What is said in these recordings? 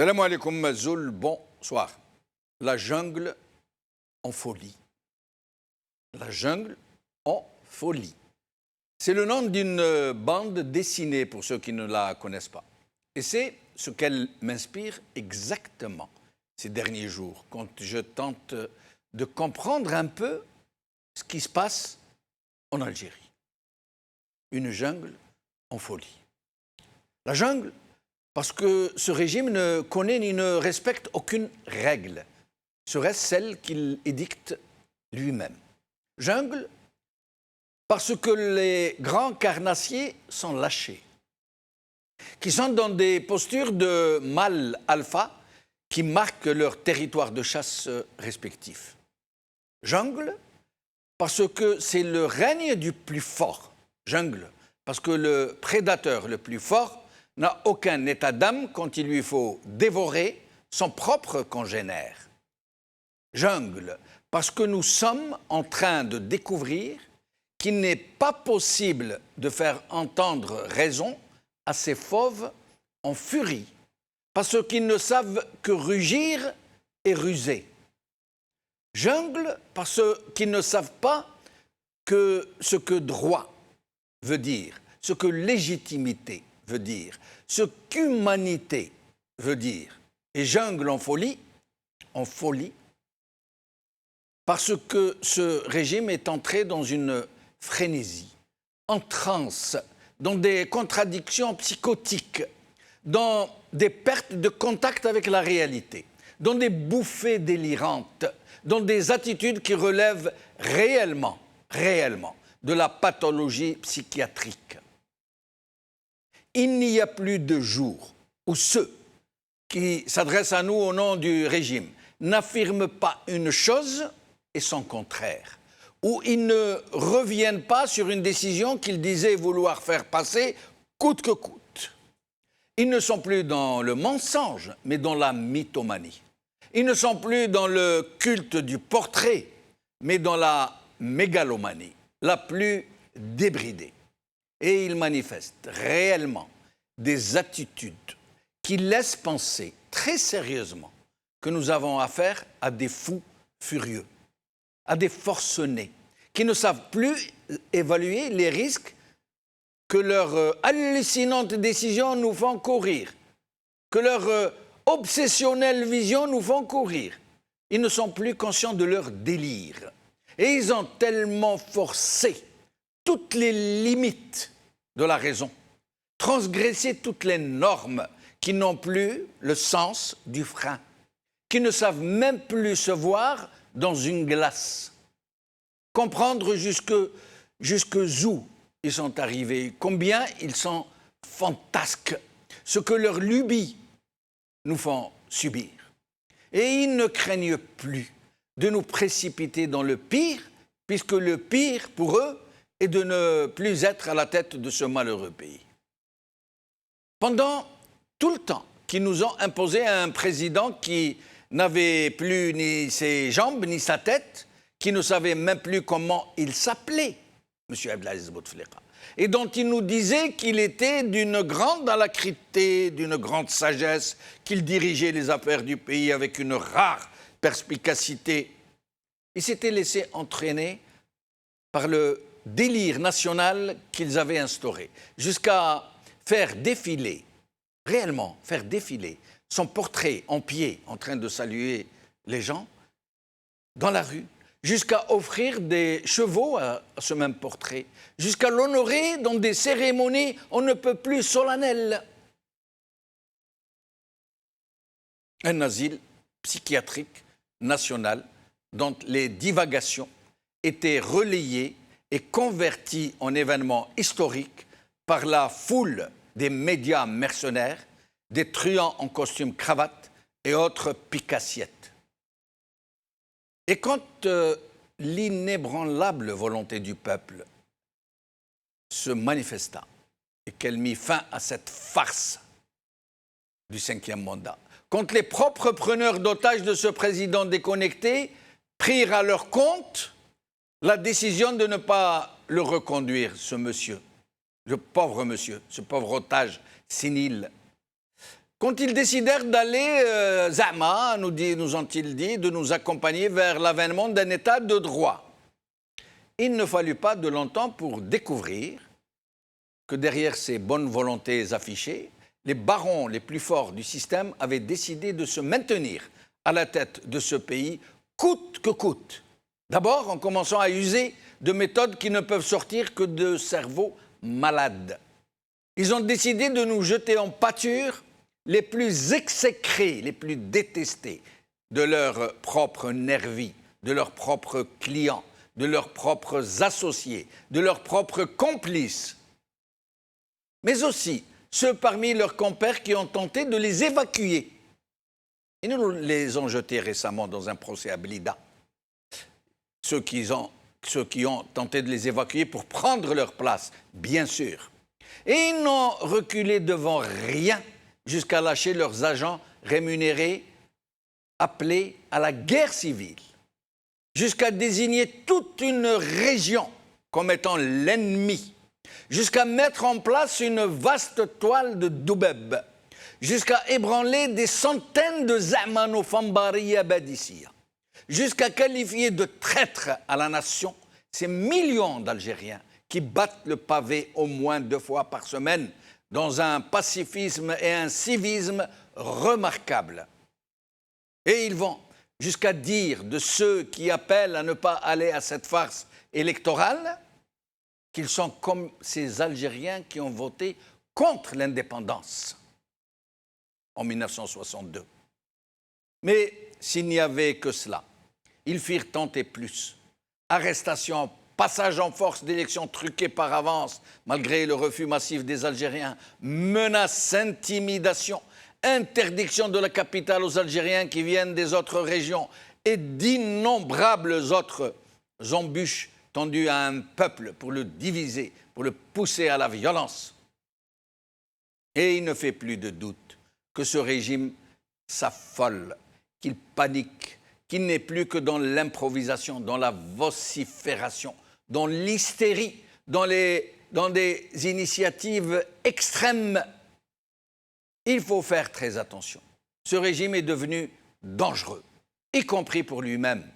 Salam alaikum Mazoul, bonsoir. La jungle en folie. La jungle en folie. C'est le nom d'une bande dessinée pour ceux qui ne la connaissent pas. Et c'est ce qu'elle m'inspire exactement ces derniers jours, quand je tente de comprendre un peu ce qui se passe en Algérie. Une jungle en folie. La jungle, parce que ce régime ne connaît ni ne respecte aucune règle, serait-ce celle qu'il édicte lui-même. Jungle, parce que les grands carnassiers sont lâchés, qui sont dans des postures de mâle alpha qui marquent leur territoire de chasse respectif. Jungle, parce que c'est le règne du plus fort. Jungle, parce que le prédateur le plus fort n'a aucun état d'âme quand il lui faut dévorer son propre congénère. Jungle, parce que nous sommes en train de découvrir qu'il n'est pas possible de faire entendre raison à ces fauves en furie, parce qu'ils ne savent que rugir et ruser. Jungle, parce qu'ils ne savent pas que ce que droit veut dire, ce que légitimité veut dire, ce qu'humanité veut dire. Et jungle en folie, parce que ce régime est entré dans une frénésie, en transe, dans des contradictions psychotiques, dans des pertes de contact avec la réalité, dans des bouffées délirantes, dans des attitudes qui relèvent réellement de la pathologie psychiatrique. Il n'y a plus de jour où ceux qui s'adressent à nous au nom du régime n'affirment pas une chose et son contraire, où ils ne reviennent pas sur une décision qu'ils disaient vouloir faire passer coûte que coûte. Ils ne sont plus dans le mensonge, mais dans la mythomanie. Ils ne sont plus dans le culte du portrait, mais dans la mégalomanie la plus débridée. Et ils manifestent réellement des attitudes qui laissent penser très sérieusement que nous avons affaire à des fous furieux, à des forcenés, qui ne savent plus évaluer les risques que leurs hallucinantes décisions nous font courir, que leurs obsessionnelles visions nous font courir. Ils ne sont plus conscients de leur délire. Et ils ont tellement forcé toutes les limites de la raison, transgressé toutes les normes qui n'ont plus le sens du frein, qui ne savent même plus se voir dans une glace, comprendre jusqu'où ils sont arrivés, combien ils sont fantasques, ce que leurs lubies nous font subir. Et ils ne craignent plus de nous précipiter dans le pire, puisque le pire, pour eux, est de ne plus être à la tête de ce malheureux pays. Pendant tout le temps qu'ils nous ont imposé un président qui n'avait plus ni ses jambes ni sa tête, qui ne savait même plus comment il s'appelait, M. Abdelaziz Bouteflika, et dont il nous disait qu'il était d'une grande alacrité, d'une grande sagesse, qu'il dirigeait les affaires du pays avec une rare perspicacité. Ils s'étaient laissés entraîner par le délire national qu'ils avaient instauré, jusqu'à faire défiler, réellement faire défiler, son portrait en pied, en train de saluer les gens, dans la rue, jusqu'à offrir des chevaux à ce même portrait, jusqu'à l'honorer dans des cérémonies on ne peut plus solennelles. Un asile psychiatrique national dont les divagations étaient relayées et converties en événements historiques par la foule des médias mercenaires, des truands en costume cravate et autres picassiettes. Et quand l'inébranlable volonté du peuple se manifesta et qu'elle mit fin à cette farce du 5e mandat, quand les propres preneurs d'otages de ce président déconnecté prirent à leur compte la décision de ne pas le reconduire, ce monsieur, ce pauvre otage sénile, quand ils décidèrent d'aller, Zama, nous ont-ils dit, de nous accompagner vers l'avènement d'un État de droit. Il ne fallut pas de longtemps pour découvrir que derrière ces bonnes volontés affichées, les barons les plus forts du système avaient décidé de se maintenir à la tête de ce pays, coûte que coûte. D'abord en commençant à user de méthodes qui ne peuvent sortir que de cerveaux malades. Ils ont décidé de nous jeter en pâture les plus exécrés, les plus détestés de leurs propres nervis, de leurs propres clients, de leurs propres associés, de leurs propres complices, mais aussi ceux parmi leurs compères qui ont tenté de les évacuer. Et nous les ont jetés récemment dans un procès à Blida. Ceux qui ont tenté de les évacuer pour prendre leur place, bien sûr. Et ils n'ont reculé devant rien jusqu'à lâcher leurs agents rémunérés, appelés à la guerre civile, jusqu'à désigner toute une région comme étant l'ennemi, jusqu'à mettre en place une vaste toile de Doubeb, jusqu'à ébranler des centaines de Zamano Fambari Abadissia, jusqu'à qualifier de traîtres à la nation ces millions d'Algériens qui battent le pavé au moins 2 fois par semaine dans un pacifisme et un civisme remarquables. Et ils vont jusqu'à dire de ceux qui appellent à ne pas aller à cette farce électorale qu'ils sont comme ces Algériens qui ont voté contre l'indépendance en 1962. Mais s'il n'y avait que cela, ils firent tant et plus. Arrestations, passage en force d'élections truquées par avance, malgré le refus massif des Algériens, menaces, intimidations, interdiction de la capitale aux Algériens qui viennent des autres régions et d'innombrables autres embûches tendues à un peuple pour le diviser, pour le pousser à la violence. Et il ne fait plus de doute que ce régime s'affole, qu'il panique, qu'il n'est plus que dans l'improvisation, dans la vocifération, dans l'hystérie, dans des initiatives extrêmes. Il faut faire très attention. Ce régime est devenu dangereux, y compris pour lui-même.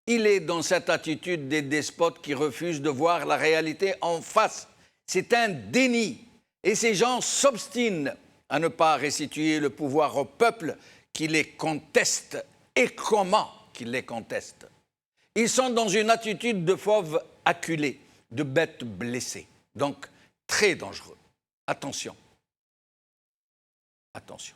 Il est dans cette attitude des despotes qui refusent de voir la réalité en face. C'est un déni. Et ces gens s'obstinent à ne pas restituer le pouvoir au peuple qui les conteste. Et comment qu'ils les contestent? Ils sont dans une attitude de fauves acculés, de bêtes blessées. Donc, très dangereux. Attention. Attention.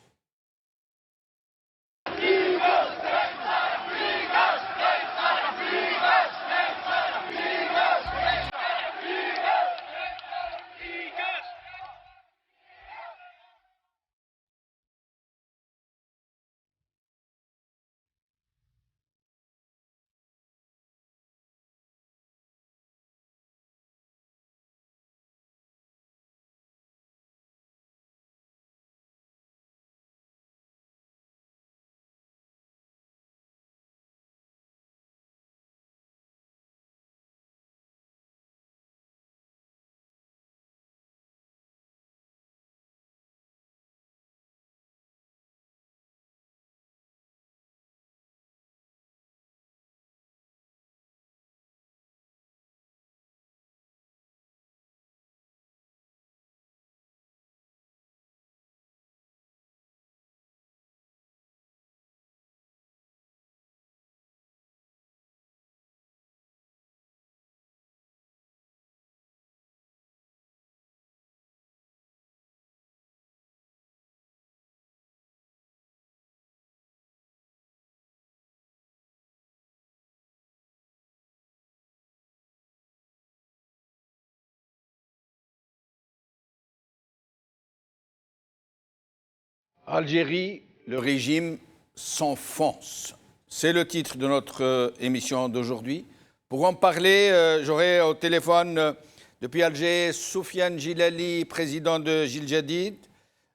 Algérie, le régime s'enfonce. C'est le titre de notre émission d'aujourd'hui. Pour en parler, j'aurai au téléphone depuis Alger Soufiane Gilali, président de Jil Jadid,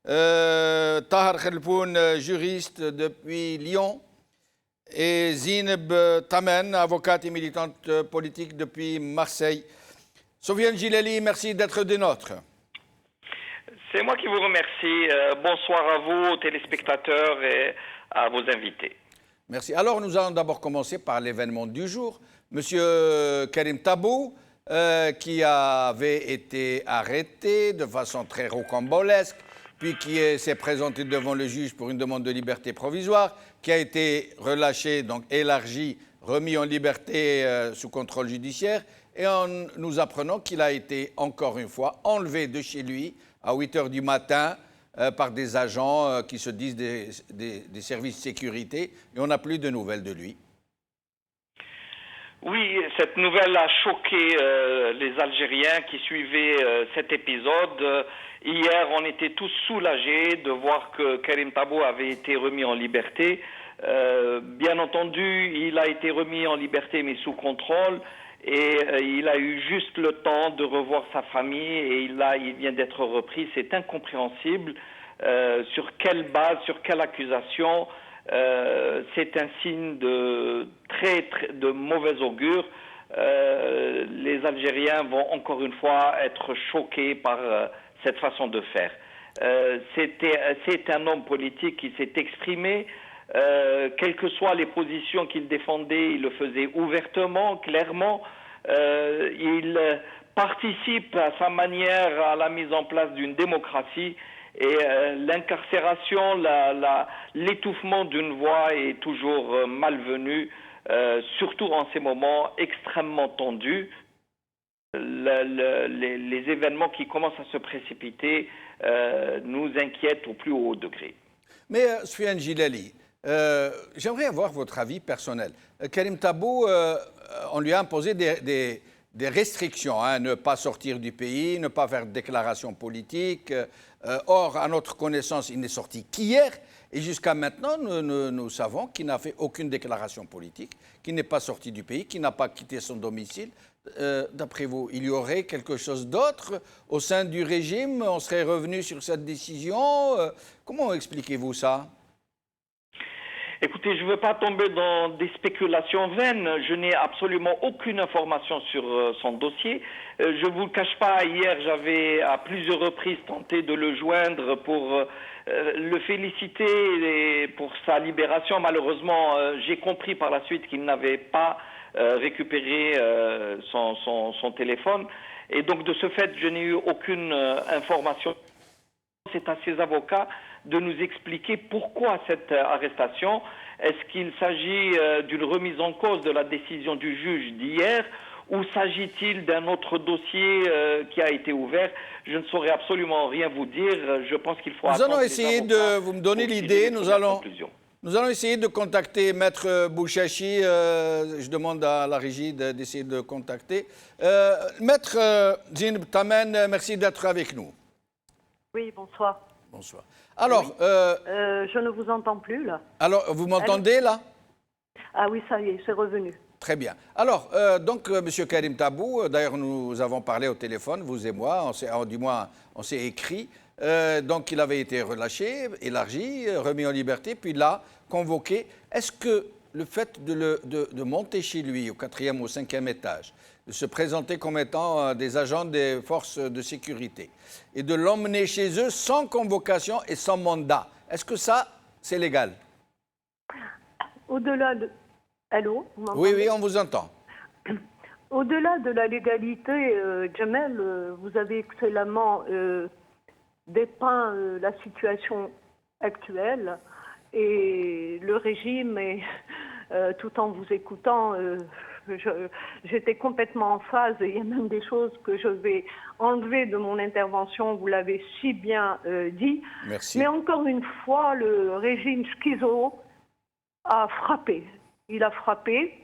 Tahar Khelpoun, juriste depuis Lyon, et Zineb Tamen, avocate et militante politique depuis Marseille. Soufiane Gilali, merci d'être des nôtres. C'est moi qui vous remercie. Bonsoir à vous, aux téléspectateurs et à vos invités. Merci. Alors, nous allons d'abord commencer par l'événement du jour. Monsieur Karim Tabou, qui avait été arrêté de façon très rocambolesque, puis qui s'est présenté devant le juge pour une demande de liberté provisoire, qui a été relâché, donc élargi, remis en liberté sous contrôle judiciaire, et nous apprenons qu'il a été encore une fois enlevé de chez lui à 8 h du matin par des agents qui se disent des services de sécurité, et on n'a plus de nouvelles de lui. Oui, cette nouvelle a choqué les Algériens qui suivaient cet épisode. Hier, on était tous soulagés de voir que Karim Tabou avait été remis en liberté. Bien entendu, il a été remis en liberté mais sous contrôle et il a eu juste le temps de revoir sa famille et il vient d'être repris. C'est incompréhensible. Sur quelle base, sur quelle accusation? C'est un signe de de mauvais augure. Les Algériens vont encore une fois être choqués par cette façon de faire. C'est un homme politique qui s'est exprimé. Quelles que soient les positions qu'il défendait, il le faisait ouvertement, clairement. Il participe à sa manière à la mise en place d'une démocratie. Et l'incarcération, l'étouffement d'une voix est toujours malvenu, surtout en ces moments extrêmement tendus. Les événements qui commencent à se précipiter nous inquiètent au plus haut degré. Mais Soufiane Djilali, j'aimerais avoir votre avis personnel. Karim Tabou, on lui a imposé des restrictions, hein, ne pas sortir du pays, ne pas faire de déclaration politique. Or, à notre connaissance, il n'est sorti qu'hier. Et jusqu'à maintenant, nous savons qu'il n'a fait aucune déclaration politique, qu'il n'est pas sorti du pays, qu'il n'a pas quitté son domicile. D'après vous, il y aurait quelque chose d'autre au sein du régime? On serait revenu sur cette décision? Comment expliquez-vous ça? Écoutez, je ne veux pas tomber dans des spéculations vaines. Je n'ai absolument aucune information sur son dossier. Je ne vous le cache pas, hier, j'avais à plusieurs reprises tenté de le joindre pour le féliciter pour sa libération. Malheureusement, j'ai compris par la suite qu'il n'avait pas récupéré son téléphone. Et donc, de ce fait, je n'ai eu aucune information. C'est à ses avocats de nous expliquer pourquoi cette arrestation. Est-ce qu'il s'agit d'une remise en cause de la décision du juge d'hier ou s'agit-il d'un autre dossier qui a été ouvert? Je ne saurais absolument rien vous dire. Je pense qu'il faut... Nous allons essayer de... Vous me donnez l'idée, nous allons essayer de contacter Maître Bouchachi. Je demande à la régie d'essayer de contacter. Maître Zineb Tamen, merci d'être avec nous. Oui, bonsoir. Bonsoir. Alors, oui. Je ne vous entends plus, là. Alors, vous m'entendez, là? Ah oui, ça y est, c'est revenu. Très bien. Alors, donc, M. Karim Tabou, d'ailleurs, nous avons parlé au téléphone, vous et moi, du moins, on s'est écrit. Donc, il avait été relâché, élargi, remis en liberté, puis là, convoqué. Est-ce que le fait de monter chez lui, au 4e ou au 5e étage, de se présenter comme étant des agents des forces de sécurité et de l'emmener chez eux sans convocation et sans mandat, est-ce que ça, c'est légal? Au-delà de... Allô? Oui, on vous entend. Au-delà de la légalité, Jamel, vous avez excellemment dépeint la situation actuelle et le régime, et tout en vous écoutant... J'étais complètement en phase et il y a même des choses que je vais enlever de mon intervention, vous l'avez si bien dit. Merci. Mais encore une fois, le régime schizo a frappé. Il a frappé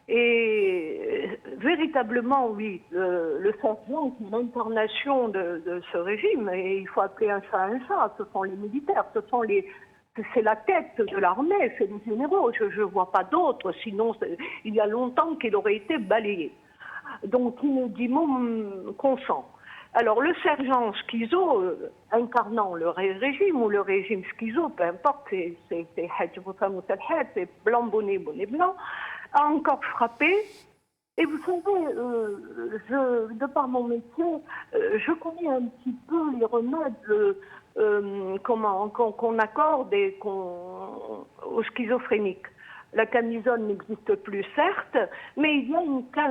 et véritablement, oui, le sergent, c'est l'incarnation de ce régime et il faut appeler un chat, ce sont les militaires, c'est la tête de l'armée, c'est les généraux. Je ne vois pas d'autres, sinon il y a longtemps qu'il aurait été balayé. Donc inédimment consent. Alors le sergent schizo, incarnant le régime ou le régime schizo, peu importe, c'est blanc, bonnet, bonnet blanc, a encore frappé Et vous savez, de par mon métier, je connais un petit peu les remèdes qu'on accorde aux schizophréniques. La camisole n'existe plus, certes, mais il y a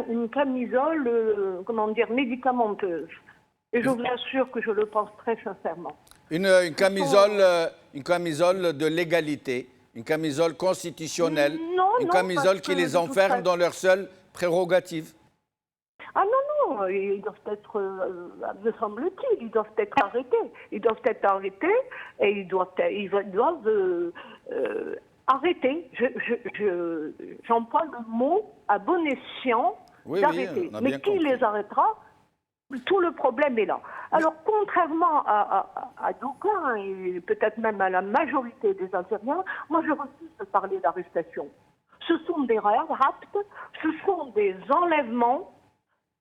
une camisole, médicamenteuse. Et je vous assure que je le pense très sincèrement. Une camisole de légalité, une camisole constitutionnelle, une camisole qui les enferme dans leurs seules prérogatives. Ah non, ils doivent être, me semble-t-il, ils doivent être arrêtés. Ils doivent être arrêtés et ils doivent arrêter. J'emploie le mot à bon escient d'arrêter. Oui, mais qui les arrêtera? Tout le problème est là. Alors, contrairement à d'aucuns, et peut-être même à la majorité des Algériens, moi je refuse de parler d'arrestation. Ce sont des rapts, ce sont des enlèvements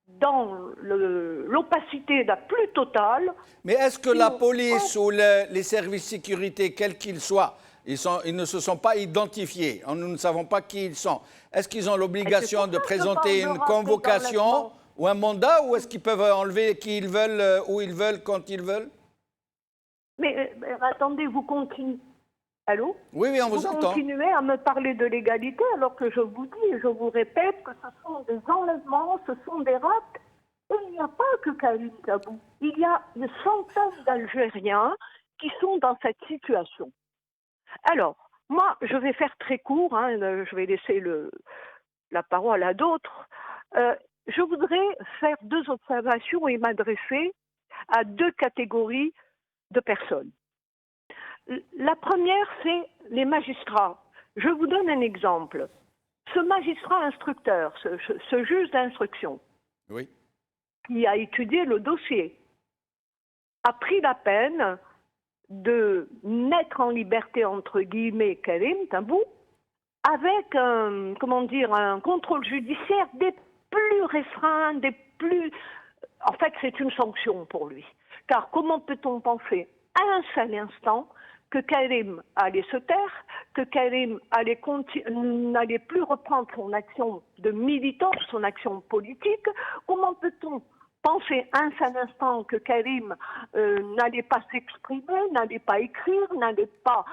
dans l'opacité la plus totale. Mais est-ce que la police ou les services de sécurité, quels qu'ils soient, ils ne se sont pas identifiés, nous ne savons pas qui ils sont. Est-ce qu'ils ont l'obligation de présenter une convocation ou un mandat, ou est-ce qu'ils peuvent enlever qui ils veulent, où ils veulent, quand ils veulent? Mais attendez, vous continuez. Allô? Oui, on vous entend. Vous continuez à me parler de l'égalité alors que je vous dis et je vous répète que ce sont des enlèvements, ce sont des rapts. Et il n'y a pas que Karim Tabou. Il y a des centaines d'Algériens qui sont dans cette situation. Alors, moi, je vais faire très court, je vais laisser la parole à d'autres. Je voudrais faire deux observations et m'adresser à deux catégories de personnes. La première, c'est les magistrats. Je vous donne un exemple. Ce magistrat instructeur, ce juge d'instruction, oui, qui a étudié le dossier, a pris la peine de mettre en liberté, entre guillemets, Karim Tabou, avec un contrôle judiciaire des plus restreints, En fait, c'est une sanction pour lui. Car comment peut-on penser à un seul instant que Karim allait se taire, que Karim n'allait plus reprendre son action de militant, son action politique? Comment peut-on penser un seul instant que Karim n'allait pas s'exprimer, n'allait pas écrire, n'allait pas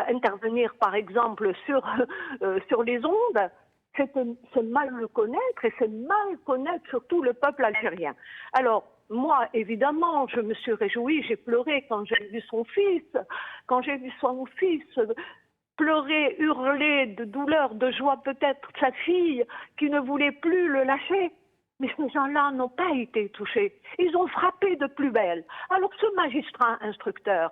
intervenir, par exemple, sur les ondes? C'est mal le connaître, et c'est mal connaître surtout le peuple algérien. Alors, moi, évidemment, je me suis réjouie, j'ai pleuré quand j'ai vu son fils. Quand j'ai vu son fils pleurer, hurler de douleur, de joie, peut-être sa fille qui ne voulait plus le lâcher. Mais ces gens-là n'ont pas été touchés. Ils ont frappé de plus belle. Alors ce magistrat instructeur,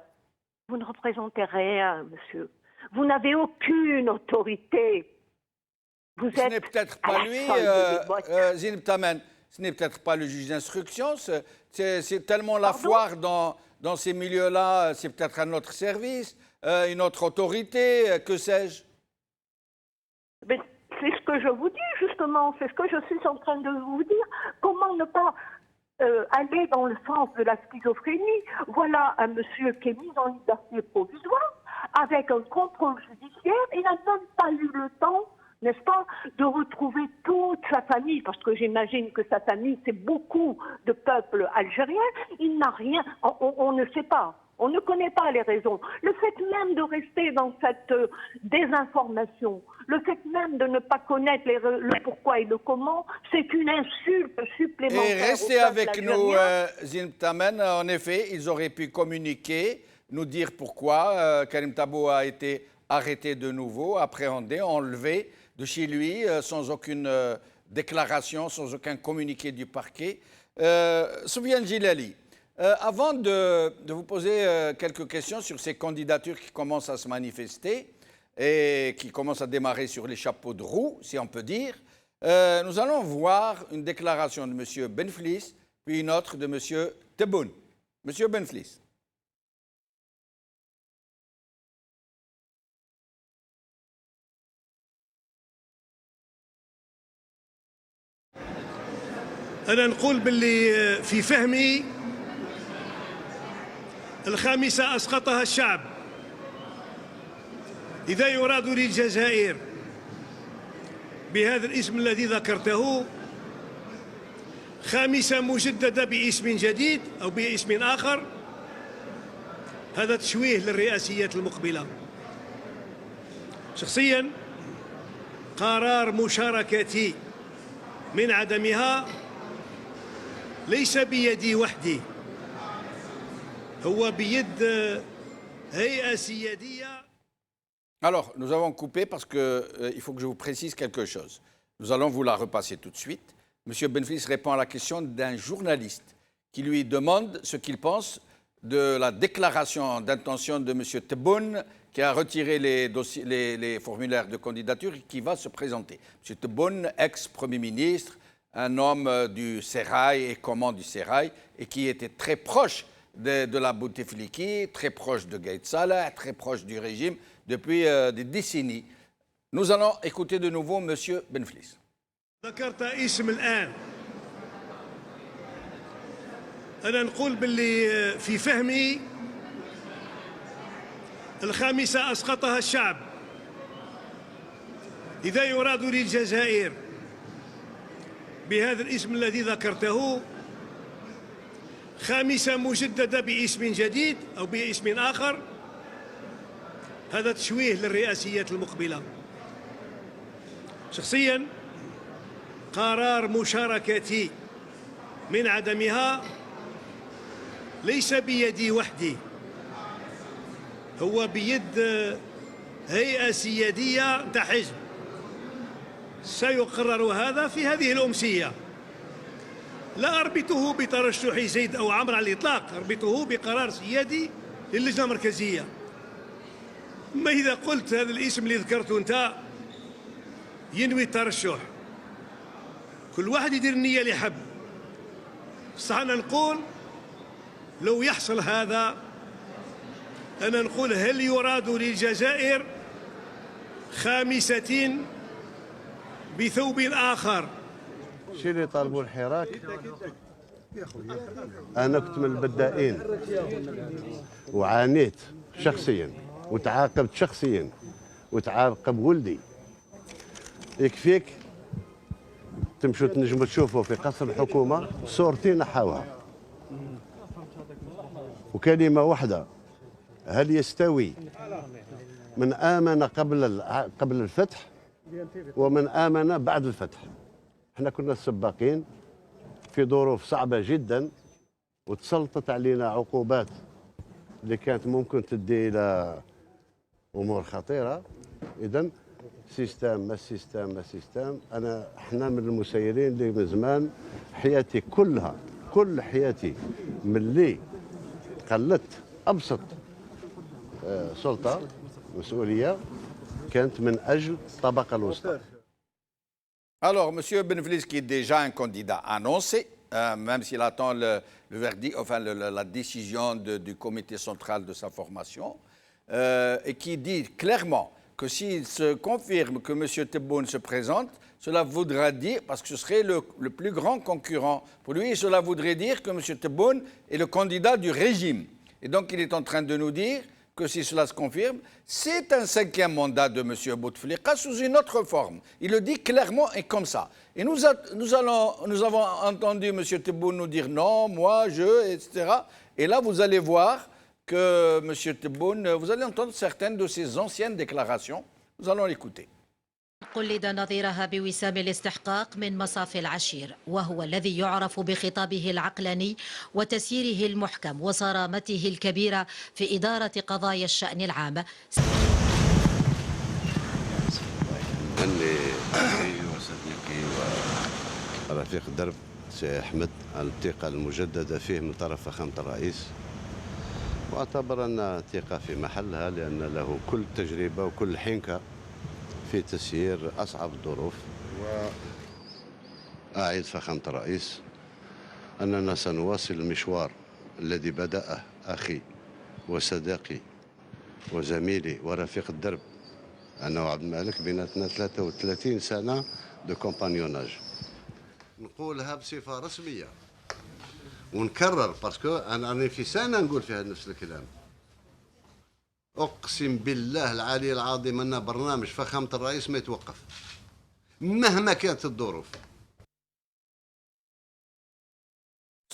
vous ne représentez rien, monsieur. Vous n'avez aucune autorité. Vous ce n'est peut-être pas lui, Zineb Tamen, ce n'est peut-être pas le juge d'instruction, c'est tellement la foire dans ces milieux-là, c'est peut-être un autre service, une autre autorité, que sais-je? Mais c'est ce que je vous dis, justement, c'est ce que je suis en train de vous dire. Comment ne pas aller dans le sens de la schizophrénie? Voilà un monsieur qui est mis en liberté provisoire, avec un contrôle judiciaire, il n'a même pas eu le temps, n'est-ce pas, de retrouver toute sa famille, parce que j'imagine que sa famille, c'est beaucoup de peuple algérien. Il n'a rien, on ne sait pas, on ne connaît pas les raisons. Le fait même de rester dans cette désinformation, le fait même de ne pas connaître le pourquoi et le comment, c'est une insulte supplémentaire. Et restez avec nous, Zineb Tamen. En effet, ils auraient pu communiquer, nous dire pourquoi Karim Tabou a été arrêté de nouveau, appréhendé, enlevé de chez lui, sans aucune déclaration, sans aucun communiqué du parquet. Soufiane Djilali, avant de vous poser quelques questions sur ces candidatures qui commencent à se manifester et qui commencent à démarrer sur les chapeaux de roue, si on peut dire, nous allons voir une déclaration de M. Benflis, puis une autre de M. Tebboune. M. Benflis. أنا نقول باللي في فهمي الخامسة أسقطها الشعب. إذا يراد للجزائر بهذا الاسم الذي ذكرته خامسة مجددة باسم جديد أو باسم آخر، هذا تشويه للرئاسيات المقبلة. شخصيا قرار مشاركتي من عدمها ليس بيدي وحدي، هو بيد هيئة سيادية. Alors, nous avons coupé parce qu'il faut que je vous précise quelque chose. Nous allons vous la repasser tout de suite. Monsieur Benflis répond à la question d'un journaliste qui lui demande ce qu'il pense de la déclaration d'intention de Monsieur Tebboune qui a retiré les formulaires de candidature et qui va se présenter. Monsieur Tebboune, ex-premier ministre, un homme du Sérail et command du Sérail et qui était très proche de la Boutefliki, très proche de Gaït Salah, très proche du régime depuis des décennies. Nous allons écouter de nouveau Monsieur Benflis. ذكرت اسم الآن، أنا نقول باللي في فهمي الخامسة أسقطها الشعب. إذا يراد للجزائر بهذا الاسم الذي ذكرته خامسة مجددة باسم جديد أو باسم آخر، هذا تشويه للرئاسيات المقبلة. شخصيا قرار مشاركتي من عدمها ليس بيدي وحدي، هو بيد هيئة سيادية نتاع حزب. سيقرر هذا في هذه الأمسية. لا أربطه بترشح زيد أو عمرو على الإطلاق، أربطه بقرار سيادي للجنة المركزية. أما إذا قلت هذا الاسم اللي ذكرته أنت ينوي الترشح، كل واحد يدير النية اللي يحب. بصح أنا نقول لو يحصل هذا، أنا نقول هل يراد للجزائر خامسة بثوب آخر؟ الشيء اللي طالبوا الحراك، أنا كنت من البدائين وعانيت شخصيا وتعاقبت شخصيا وتعاقب ولدي. يكفيك تمشوا تنجموا تشوفوا في قصر الحكومة صورتي نحوها وكلمة واحدة: هل يستوي من آمن قبل الفتح ومن آمن بعد الفتح؟ احنا كنا السباقين في ظروف صعبة جدا وتسلطت علينا عقوبات اللي كانت ممكن تدي إلى أمور خطيرة. إذن سيستم ما سيستم ما سيستم، احنا من المسيرين اللي من زمان حياتي كلها، كل حياتي ملي قلت أبسط سلطة مسؤولية كانت من أجل الطبقة الوسطى. Alors, M. Benflis, qui est déjà un candidat annoncé, même s'il attend le verdict, enfin la décision du comité central de sa formation, et qui dit clairement que s'il se confirme que M. Tebboune se présente, cela voudra dire, parce que ce serait le plus grand concurrent pour lui, cela voudrait dire que M. Tebboune est le candidat du régime. Et donc, il est en train de nous dire que si cela se confirme, c'est un 5e mandat de M. Bouteflika sous une autre forme. Il le dit clairement et comme ça. Et nous avons entendu M. Tebboune nous dire non, moi, je, etc. Et là, vous allez voir que M. Tebboune, vous allez entendre certaines de ses anciennes déclarations. Nous allons l'écouter. قلد نظيرها بوسام الاستحقاق من مصاف العشير، وهو الذي يعرف بخطابه العقلاني وتسييره المحكم وصرامته الكبيرة في إدارة قضايا الشأن العام. أني وصديقي ورفيق الدرب سي أحمد على الثقة المجددة فيه من طرف فخامة الرئيس، واعتبر أن ثقة في محلها لأن له كل تجربة وكل حنكة في تسيير أصعب الظروف. وأعيد فخامة الرئيس أننا سنواصل المشوار الذي بدأه أخي وصديقي وزميلي ورفيق الدرب أنا وعبد الملك، بيناتنا 33 سنة دو كومبانيوناج. نقولها بصفة رسمية ونكرر باسكو أنا في سنة نقول فيها نفس الكلام. أقسم بالله العلي العظيم أن برنامج فخامة الرئيس ما يتوقف مهما كانت الظروف.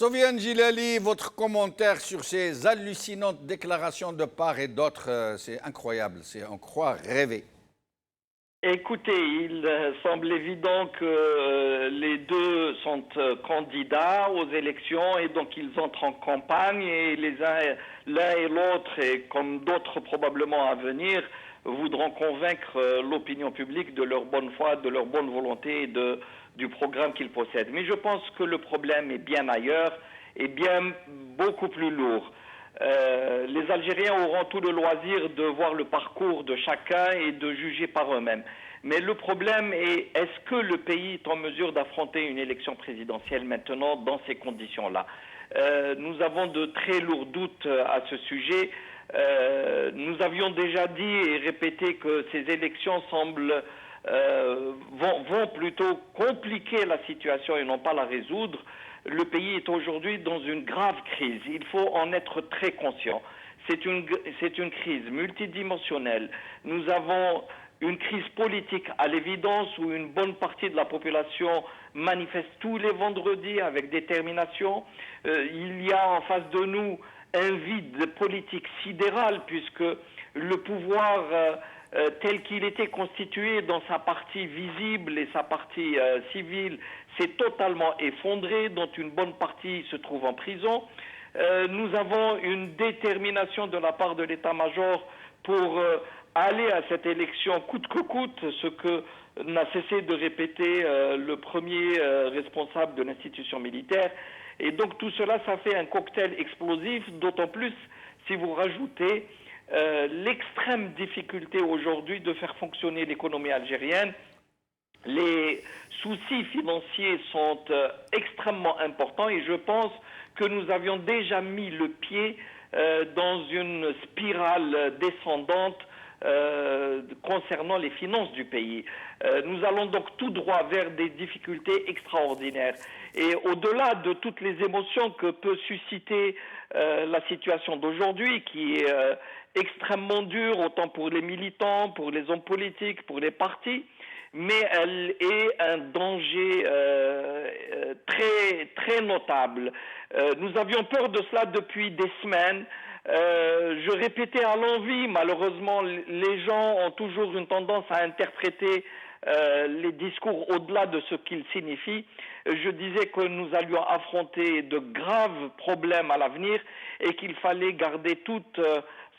Sofiane Djilali, votre commentaire sur ces hallucinantes déclarations de part et d'autre, c'est incroyable, on croit rêver. Écoutez, il semble évident que les deux sont candidats aux élections et donc ils entrent en campagne et l'un et l'autre, et comme d'autres probablement à venir, voudront convaincre l'opinion publique de leur bonne foi, de leur bonne volonté et du programme qu'ils possèdent. Mais je pense que le problème est bien ailleurs et bien beaucoup plus lourd. Les Algériens auront tout le loisir de voir le parcours de chacun et de juger par eux-mêmes. Mais le problème est, est-ce que le pays est en mesure d'affronter une élection présidentielle maintenant dans ces conditions-là? Nous avons de très lourds doutes à ce sujet. Nous avions déjà dit et répété que ces élections vont plutôt compliquer la situation et non pas la résoudre. Le pays est aujourd'hui dans une grave crise. Il faut en être très conscient. C'est une crise multidimensionnelle. Nous avons une crise politique à l'évidence où une bonne partie de la population manifeste tous les vendredis avec détermination. Il y a en face de nous un vide politique sidéral puisque le pouvoir tel qu'il était constitué dans sa partie visible et sa partie civile s'est totalement effondré, dont une bonne partie se trouve en prison. Nous avons une détermination de la part de l'état-major pour aller à cette élection coûte que coûte, ce que n'a cessé de répéter le premier responsable de l'institution militaire. Et donc tout cela, ça fait un cocktail explosif, d'autant plus si vous rajoutez l'extrême difficulté aujourd'hui de faire fonctionner l'économie algérienne. Les soucis financiers sont extrêmement importants et je pense que nous avions déjà mis le pied dans une spirale descendante concernant les finances du pays. Nous allons donc tout droit vers des difficultés extraordinaires. Et au-delà de toutes les émotions que peut susciter la situation d'aujourd'hui, qui est extrêmement dure, autant pour les militants, pour les hommes politiques, pour les partis, mais elle est un danger très, très notable. Nous avions peur de cela depuis des semaines. Je répétais à l'envi, malheureusement, les gens ont toujours une tendance à interpréter les discours au-delà de ce qu'ils signifient. Je disais que nous allions affronter de graves problèmes à l'avenir et qu'il fallait garder toute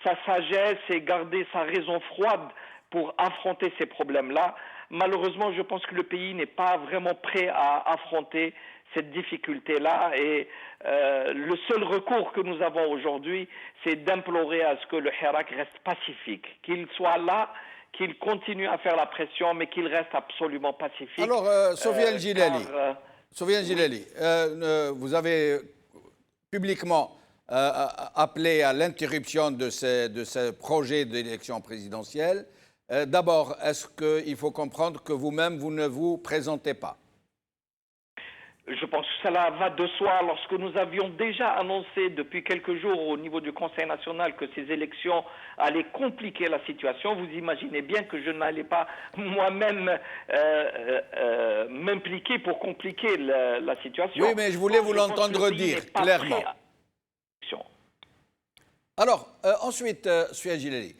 sa sagesse et garder sa raison froide pour affronter ces problèmes-là. Malheureusement, je pense que le pays n'est pas vraiment prêt à affronter cette difficulté-là et le seul recours que nous avons aujourd'hui, c'est d'implorer à ce que le Hirak reste pacifique, qu'il soit là, qu'il continue à faire la pression, mais qu'il reste absolument pacifique. Alors, Sofiane Djilali, vous avez publiquement appelé à l'interruption de ce projet d'élection présidentielle. D'abord, est-ce qu'il faut comprendre que vous-même, vous ne vous présentez pas? Je pense que cela va de soi. Lorsque nous avions déjà annoncé depuis quelques jours au niveau du Conseil national que ces élections allaient compliquer la situation, vous imaginez bien que je n'allais pas moi-même m'impliquer pour compliquer la situation. Oui, mais je voulais vous l'entendre dire clairement. Alors, ensuite, Sofiane Djilali,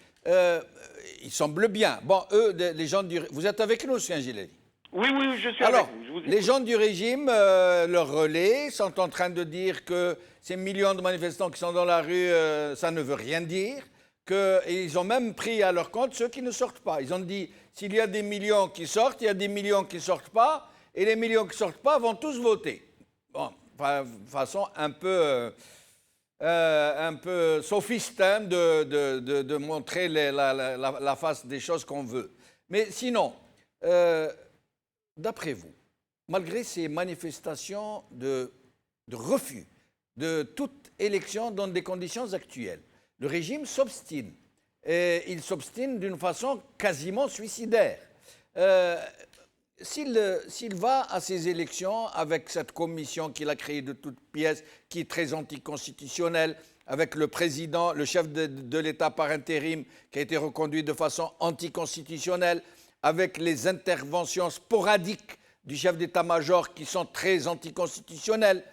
il semble bien. Bon, eux, les gens du... Vous êtes avec nous, Sofiane Djilali? Oui, je suis Alors, avec vous. Les gens du régime, leur relais, sont en train de dire que ces millions de manifestants qui sont dans la rue, ça ne veut rien dire. Ils ont même pris à leur compte ceux qui ne sortent pas. Ils ont dit, s'il y a des millions qui sortent, il y a des millions qui ne sortent pas, et les millions qui ne sortent pas vont tous voter. Bon, de façon un peu sophiste hein, de montrer la face des choses qu'on veut. Mais sinon... D'après vous, malgré ces manifestations de refus de toute élection dans des conditions actuelles, le régime s'obstine. Et il s'obstine d'une façon quasiment suicidaire. S'il va à ces élections avec cette commission qu'il a créée de toutes pièces, qui est très anticonstitutionnelle, avec le président, le chef de l'État par intérim, qui a été reconduit de façon anticonstitutionnelle, avec les interventions sporadiques du chef d'état-major qui sont très anticonstitutionnelles,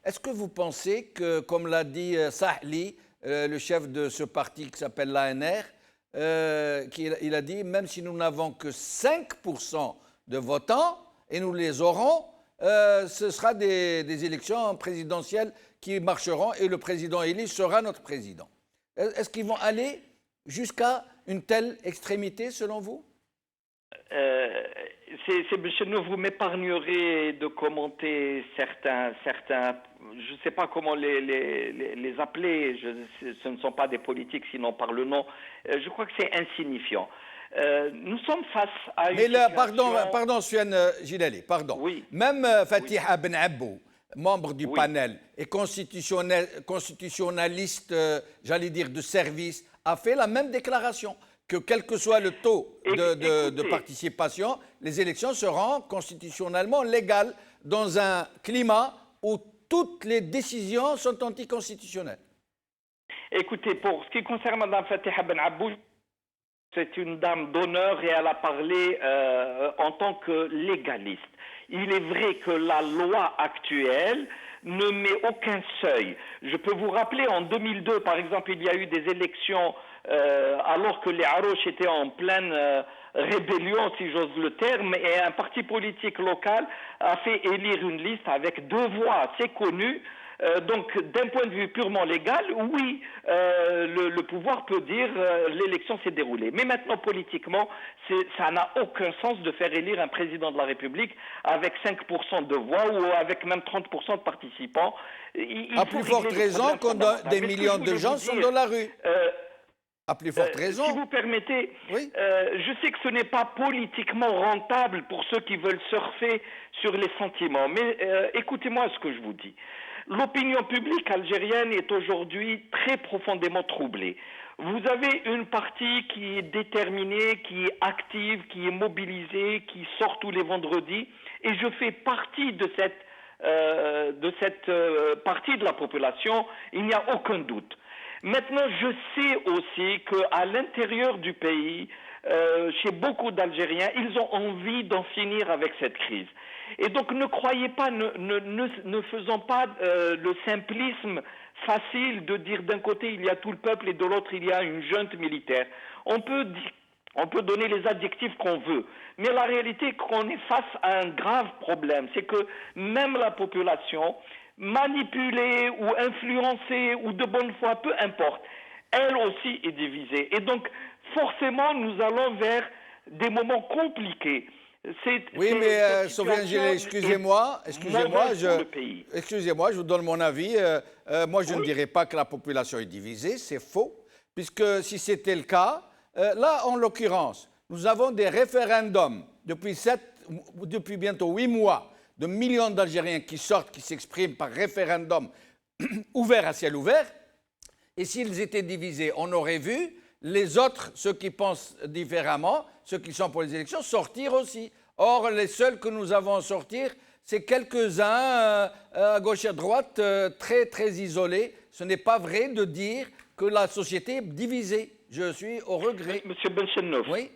est-ce que vous pensez que, comme l'a dit Sahli, le chef de ce parti qui s'appelle l'ANR, il a dit, même si nous n'avons que 5% de votants, et nous les aurons, ce sera des élections présidentielles qui marcheront et le président élu sera notre président. Est-ce qu'ils vont aller jusqu'à une telle extrémité selon vous? Vous m'épargnerez de commenter certains, je ne sais pas comment les appeler, ce ne sont pas des politiques sinon par le nom, je crois que c'est insignifiant. Nous sommes face à une situation... Pardon, Soufiane Gilali, pardon. Oui. Même Fatiha Ben Abbou, membre du panel et constitutionnaliste, j'allais dire, de service, a fait la même déclaration, que quel que soit le taux de participation, les élections seront constitutionnellement légales dans un climat où toutes les décisions sont anticonstitutionnelles. Écoutez, pour ce qui concerne Mme Fatiha Ben Abbou, c'est une dame d'honneur et elle a parlé en tant que légaliste. Il est vrai que la loi actuelle ne met aucun seuil. Je peux vous rappeler, en 2002, par exemple, il y a eu des élections alors que les Harouches étaient en pleine rébellion, si j'ose le terme, et un parti politique local a fait élire une liste avec 2 voix assez connues. Donc, d'un point de vue purement légal, oui, le pouvoir peut dire l'élection s'est déroulée. Mais maintenant, politiquement, ça n'a aucun sens de faire élire un président de la République avec 5% de voix ou avec même 30% de participants. À plus forte raison quand des millions de gens sont dans la rue. À plus forte raison. Si vous permettez, oui. Je sais que ce n'est pas politiquement rentable pour ceux qui veulent surfer sur les sentiments, mais écoutez-moi ce que je vous dis. L'opinion publique algérienne est aujourd'hui très profondément troublée. Vous avez une partie qui est déterminée, qui est active, qui est mobilisée, qui sort tous les vendredis, et je fais partie de cette partie de la population, il n'y a aucun doute. Maintenant, je sais aussi qu'à l'intérieur du pays, chez beaucoup d'Algériens, ils ont envie d'en finir avec cette crise. Et donc ne croyez pas, ne faisons pas le simplisme facile de dire d'un côté il y a tout le peuple et de l'autre il y a une junte militaire. On peut donner les adjectifs qu'on veut, mais la réalité est qu'on est face à un grave problème, c'est que même la population, manipulée ou influencée ou de bonne foi, peu importe, elle aussi est divisée. Et donc forcément nous allons vers des moments compliqués. Oui, mais Soufiane Gilali, excusez-moi, je vous donne mon avis. Moi, je ne dirais pas que la population est divisée, c'est faux, puisque si c'était le cas, là, en l'occurrence, nous avons des référendums depuis bientôt 8 mois, de millions d'Algériens qui sortent, qui s'expriment par référendum ouvert à ciel ouvert, et s'ils étaient divisés, on aurait vu les autres, ceux qui pensent différemment, ceux qui sont pour les élections, sortir aussi. Or, les seuls que nous avons à sortir, c'est quelques-uns à gauche et à droite, très, très isolés. Ce n'est pas vrai de dire que la société est divisée. Je suis au regret. Monsieur Benchenouf, oui.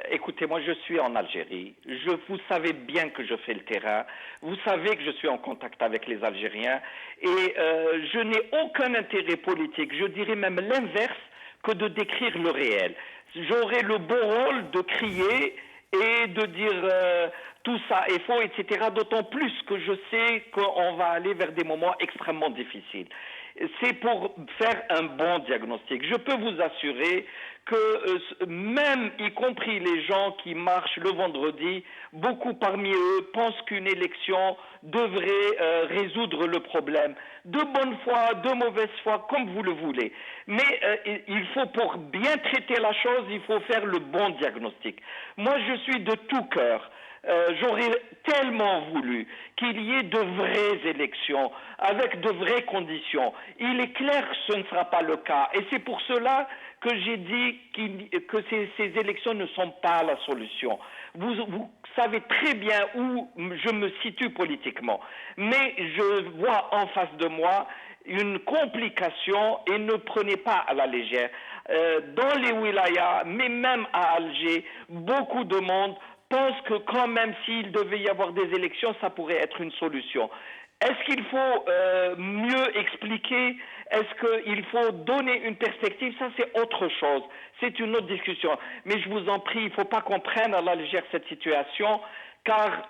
Écoutez, moi je suis en Algérie. Vous savez bien que je fais le terrain. Vous savez que je suis en contact avec les Algériens. Et je n'ai aucun intérêt politique, je dirais même l'inverse, que de décrire le réel. J'aurais le beau rôle de crier et de dire tout ça est faux, etc. D'autant plus que je sais qu'on va aller vers des moments extrêmement difficiles. C'est pour faire un bon diagnostic. Je peux vous assurer que même, y compris les gens qui marchent le vendredi, beaucoup parmi eux pensent qu'une élection devrait résoudre le problème. De bonne foi, de mauvaise foi, comme vous le voulez. Mais il faut, pour bien traiter la chose, il faut faire le bon diagnostic. Moi, je suis de tout cœur. J'aurais tellement voulu qu'il y ait de vraies élections, avec de vraies conditions. Il est clair que ce ne sera pas le cas. Et c'est pour cela que j'ai dit que ces élections ne sont pas la solution. Vous savez très bien où je me situe politiquement. Mais je vois en face de moi une complication et ne prenez pas à la légère. Dans les wilayas, mais même à Alger, beaucoup de monde pense que quand même s'il devait y avoir des élections, ça pourrait être une solution. Est-ce qu'il faut mieux expliquer? Est-ce qu'il faut donner une perspective? Ça, c'est autre chose. C'est une autre discussion. Mais je vous en prie, il ne faut pas qu'on prenne à la légère cette situation, car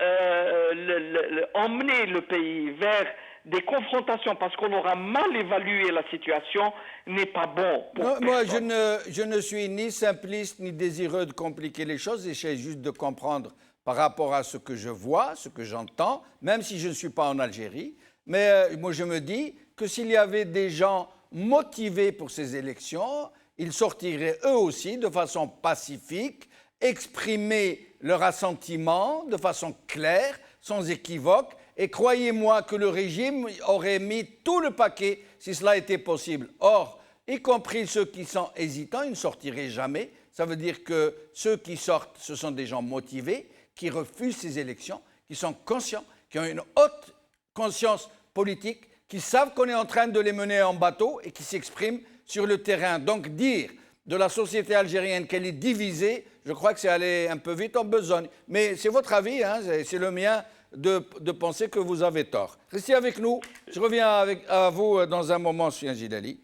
emmener le pays vers des confrontations parce qu'on aura mal évalué la situation n'est pas bon pour Non, moi, personne. je ne suis ni simpliste ni désireux de compliquer les choses. J'essaie juste de comprendre par rapport à ce que je vois, ce que j'entends, même si je ne suis pas en Algérie. Mais moi, je me dis que s'il y avait des gens motivés pour ces élections, ils sortiraient eux aussi de façon pacifique, exprimer leur assentiment de façon claire, sans équivoque. Et croyez-moi que le régime aurait mis tout le paquet si cela était possible. Or, y compris ceux qui sont hésitants, ils ne sortiraient jamais. Ça veut dire que ceux qui sortent, ce sont des gens motivés, qui refusent ces élections, qui sont conscients, qui ont une haute conscience politique, qui savent qu'on est en train de les mener en bateau et qui s'expriment sur le terrain. Donc dire de la société algérienne qu'elle est divisée, je crois que c'est aller un peu vite en besogne. Mais c'est votre avis, hein, c'est le mien de penser que vous avez tort. Restez avec nous, je reviens à vous dans un moment, Soufiane Djilali.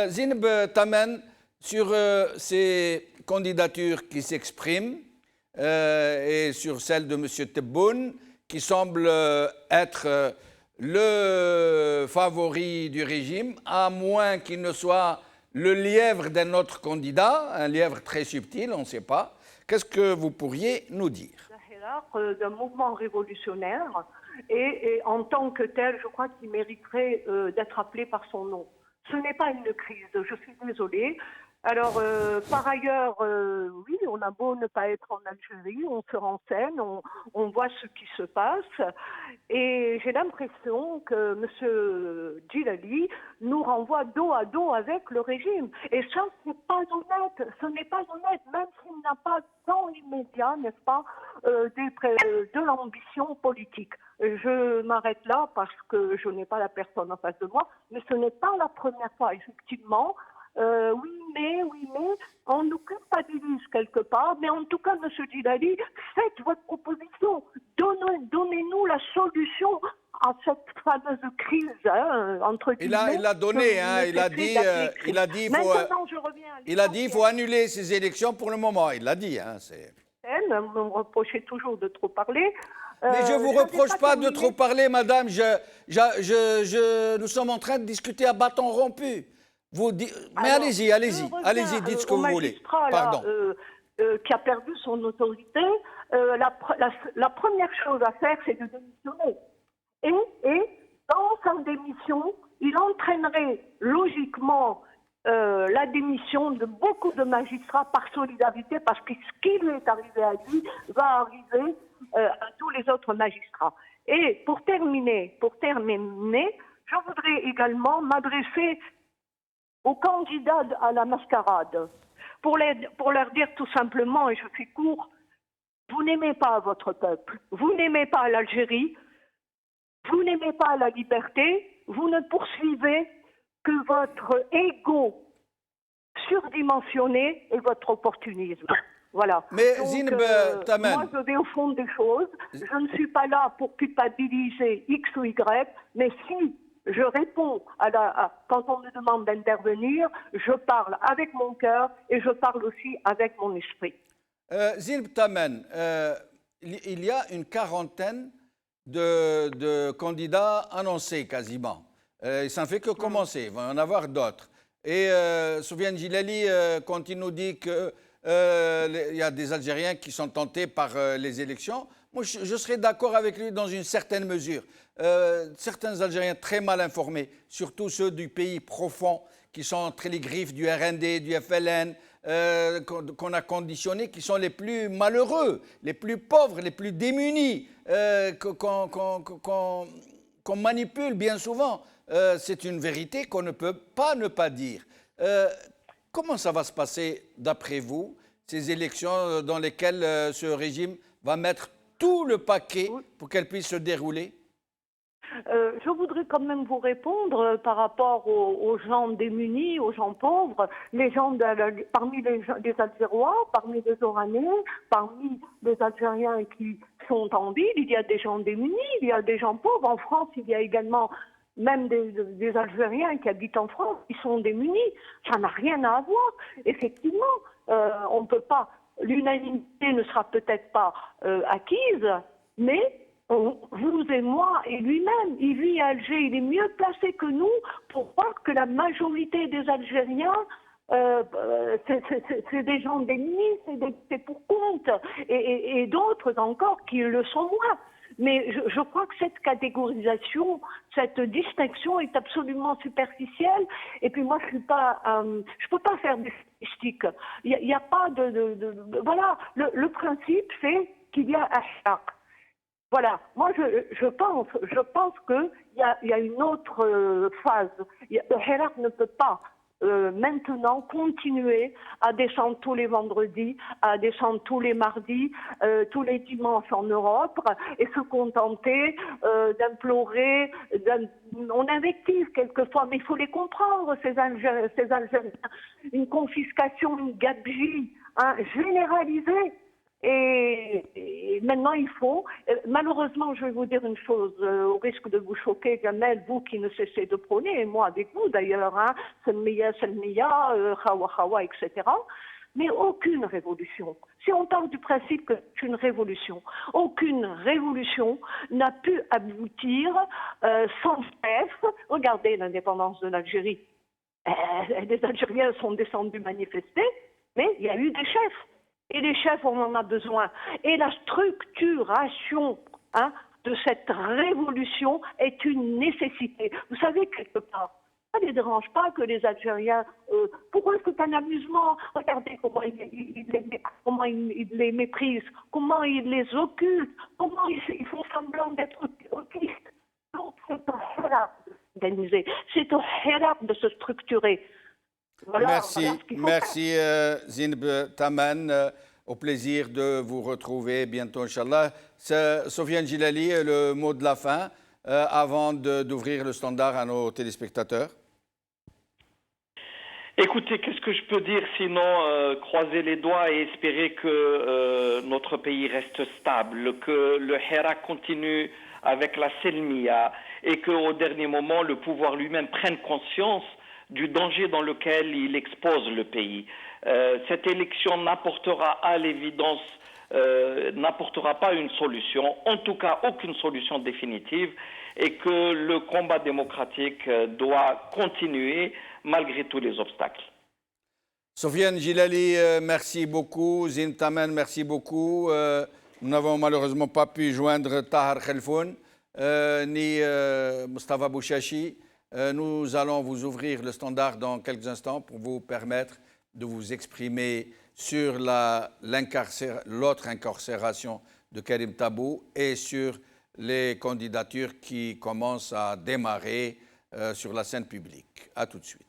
Zineb Tamen, sur ces candidatures qui s'expriment, et sur celle de M. Tebboune, qui semble être le favori du régime, à moins qu'il ne soit le lièvre d'un autre candidat, un lièvre très subtil, on ne sait pas. Qu'est-ce que vous pourriez nous dire? D'un mouvement révolutionnaire et en tant que tel, je crois qu'il mériterait d'être appelé par son nom. Ce n'est pas une crise, je suis désolée. Alors, par ailleurs, oui, on a beau ne pas être en Algérie, on se renseigne, on voit ce qui se passe. Et j'ai l'impression que M. Djilali nous renvoie dos à dos avec le régime. Et ça, ce n'est pas honnête, même s'il n'a pas dans l'immédiat, n'est-ce pas, de l'ambition politique. Je m'arrête là parce que je n'ai pas la personne en face de moi, mais ce n'est pas la première fois, effectivement. Oui, mais, on nous culpabilise quelque part. Mais en tout cas, M. Djilali, faites votre proposition. Donnez-nous la solution à cette fameuse crise, hein, entre guillemets. Il a donné, hein, il a dit, il faut annuler ces élections pour le moment. Il l'a dit, hein. Vous me reprochez toujours de trop parler. Mais je ne vous reproche pas de trop parler, madame. Nous sommes en train de discuter à bâton rompu. Mais allez-y, dites ce que vous voulez. Pardon. Qui a perdu son autorité, la première chose à faire, c'est de démissionner. Et dans sa démission, il entraînerait logiquement la démission de beaucoup de magistrats par solidarité, parce que ce qui lui est arrivé à lui va arriver à tous les autres magistrats. Et pour terminer, je voudrais également m'adresser aux candidats à la mascarade, pour leur dire tout simplement, et je fais court, vous n'aimez pas votre peuple, vous n'aimez pas l'Algérie, vous n'aimez pas la liberté, vous ne poursuivez que votre ego surdimensionné et votre opportunisme. Voilà. Mais Zineb Tamen, moi, je vais au fond des choses. Je ne suis pas là pour culpabiliser X ou Y, mais si je réponds quand on me demande d'intervenir, je parle avec mon cœur et je parle aussi avec mon esprit. Zineb Tamen, il y a une quarantaine de candidats annoncés quasiment. Ça ne fait que commencer, il va y en avoir d'autres. Et Soufiane Djilali, quand il nous dit qu'il y a des Algériens qui sont tentés par les élections, moi je serais d'accord avec lui dans une certaine mesure. Certains Algériens très mal informés, surtout ceux du pays profond, qui sont entre les griffes du RND, du FLN, qu'on a conditionnés, qui sont les plus malheureux, les plus pauvres, les plus démunis, qu'on manipule bien souvent. C'est une vérité qu'on ne peut pas ne pas dire. Comment ça va se passer, d'après vous, ces élections dans lesquelles ce régime va mettre tout le paquet pour qu'elles puissent se dérouler? Je voudrais quand même vous répondre par rapport aux gens démunis, aux gens pauvres, les gens parmi les Algérois, parmi les Oranais, parmi les Algériens qui sont en ville, il y a des gens démunis, il y a des gens pauvres. En France, il y a également même des Algériens qui habitent en France, qui sont démunis. Ça n'a rien à voir. Effectivement, on ne peut pas, l'unanimité ne sera peut-être pas acquise, mais vous et moi et lui-même, il vit à Alger, il est mieux placé que nous pour voir que la majorité des Algériens, c'est des gens démunis, c'est pour compte, et d'autres encore qui le sont moins. Mais je crois que cette catégorisation, cette distinction est absolument superficielle. Et puis moi, je peux pas faire des statistiques. Il y a pas voilà. Le principe, c'est qu'il y a un Hirak. Voilà. Moi, je pense que il y a une autre phase. Le Hirak ne peut pas maintenant continuer à descendre tous les vendredis, à descendre tous les mardis, tous les dimanches en Europe et se contenter d'implorer, on invective quelquefois, mais il faut les comprendre, ces Algériens, une confiscation, une gabegie généralisée. Et maintenant, il faut... Malheureusement, je vais vous dire une chose, au risque de vous choquer, Gamel, vous qui ne cessez de prôner, et moi avec vous d'ailleurs, Selmiya, Khawa Khawa, etc. Mais aucune révolution. Si on parle du principe que c'est une révolution, aucune révolution n'a pu aboutir sans chef. Regardez l'indépendance de l'Algérie. Les Algériens sont descendus manifester, mais il y a eu des chefs. Et les chefs, on en a besoin. Et la structuration de cette révolution est une nécessité. Vous savez, quelque part, ça ne les dérange pas que les Algériens... pourquoi est-ce que c'est un amusement? Regardez comment ils les méprisent, comment ils les occultent, comment ils font semblant d'être autistes. Donc, c'est au Hirak d'organiser, c'est au Hirak de se structurer. Voilà, merci Zineb Taman. Au plaisir de vous retrouver bientôt, Inch'Allah. Sofiane Djilali, le mot de la fin avant d'ouvrir le standard à nos téléspectateurs. Écoutez, qu'est-ce que je peux dire sinon croiser les doigts et espérer que notre pays reste stable, que le Hirak continue avec la Selmiya et qu'au dernier moment, le pouvoir lui-même prenne conscience du danger dans lequel il expose le pays. Cette élection n'apportera à l'évidence n'apportera pas une solution, en tout cas aucune solution définitive, et que le combat démocratique doit continuer malgré tous les obstacles. Sofiane Djilali, merci beaucoup. Zineb Taman, merci beaucoup. Nous n'avons malheureusement pas pu joindre Tahar Khelfoun ni Mustafa Bouchachi. Nous allons vous ouvrir le standard dans quelques instants pour vous permettre de vous exprimer sur l'autre incarcération de Karim Tabou et sur les candidatures qui commencent à démarrer sur la scène publique. À tout de suite.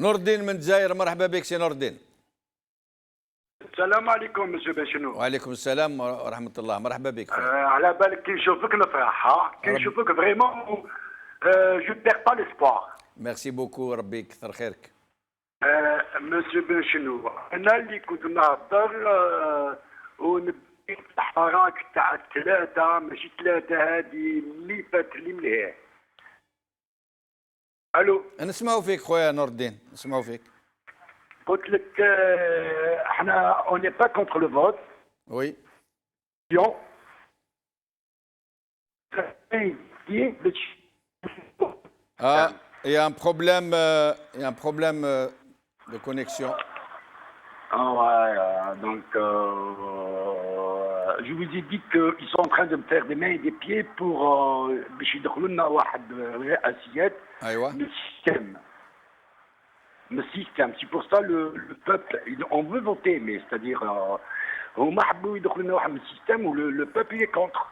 نور الدين من الجزائر، مرحبا بك سي نور الدين. السلام عليكم مسيو بنشنو. وعليكم السلام ورحمة الله، مرحبا بك. على بالك كي نشوفك نفرح، كي نشوفك فريمون جو بيغ با ليسبوار. ميرسي بوكو، ربي يكثر خيرك. مسيو بنشنو، أنا اللي كنت نهضر ونبي الحراك تاع الثلاثة، ماشي ثلاثة هذه اللي فات لي مليح. الو نسمعوا فيك خويا نور الدين، نسمعوا فيك. قلت لك احنا اون ني با كونتر لو فوت. وي. Il y a un problème, de connexion. Ouais, donc je vous ai dit qu'ils sont en train de me faire des mains et des pieds pour باش يدخلوا لنا واحد رئاسيات ايوه le système. Le système. C'est pour ça le peuple, on veut voter, mais c'est-à-dire هما حبوا يدخلوا لنا واحد السيستم و le peuple il est contre.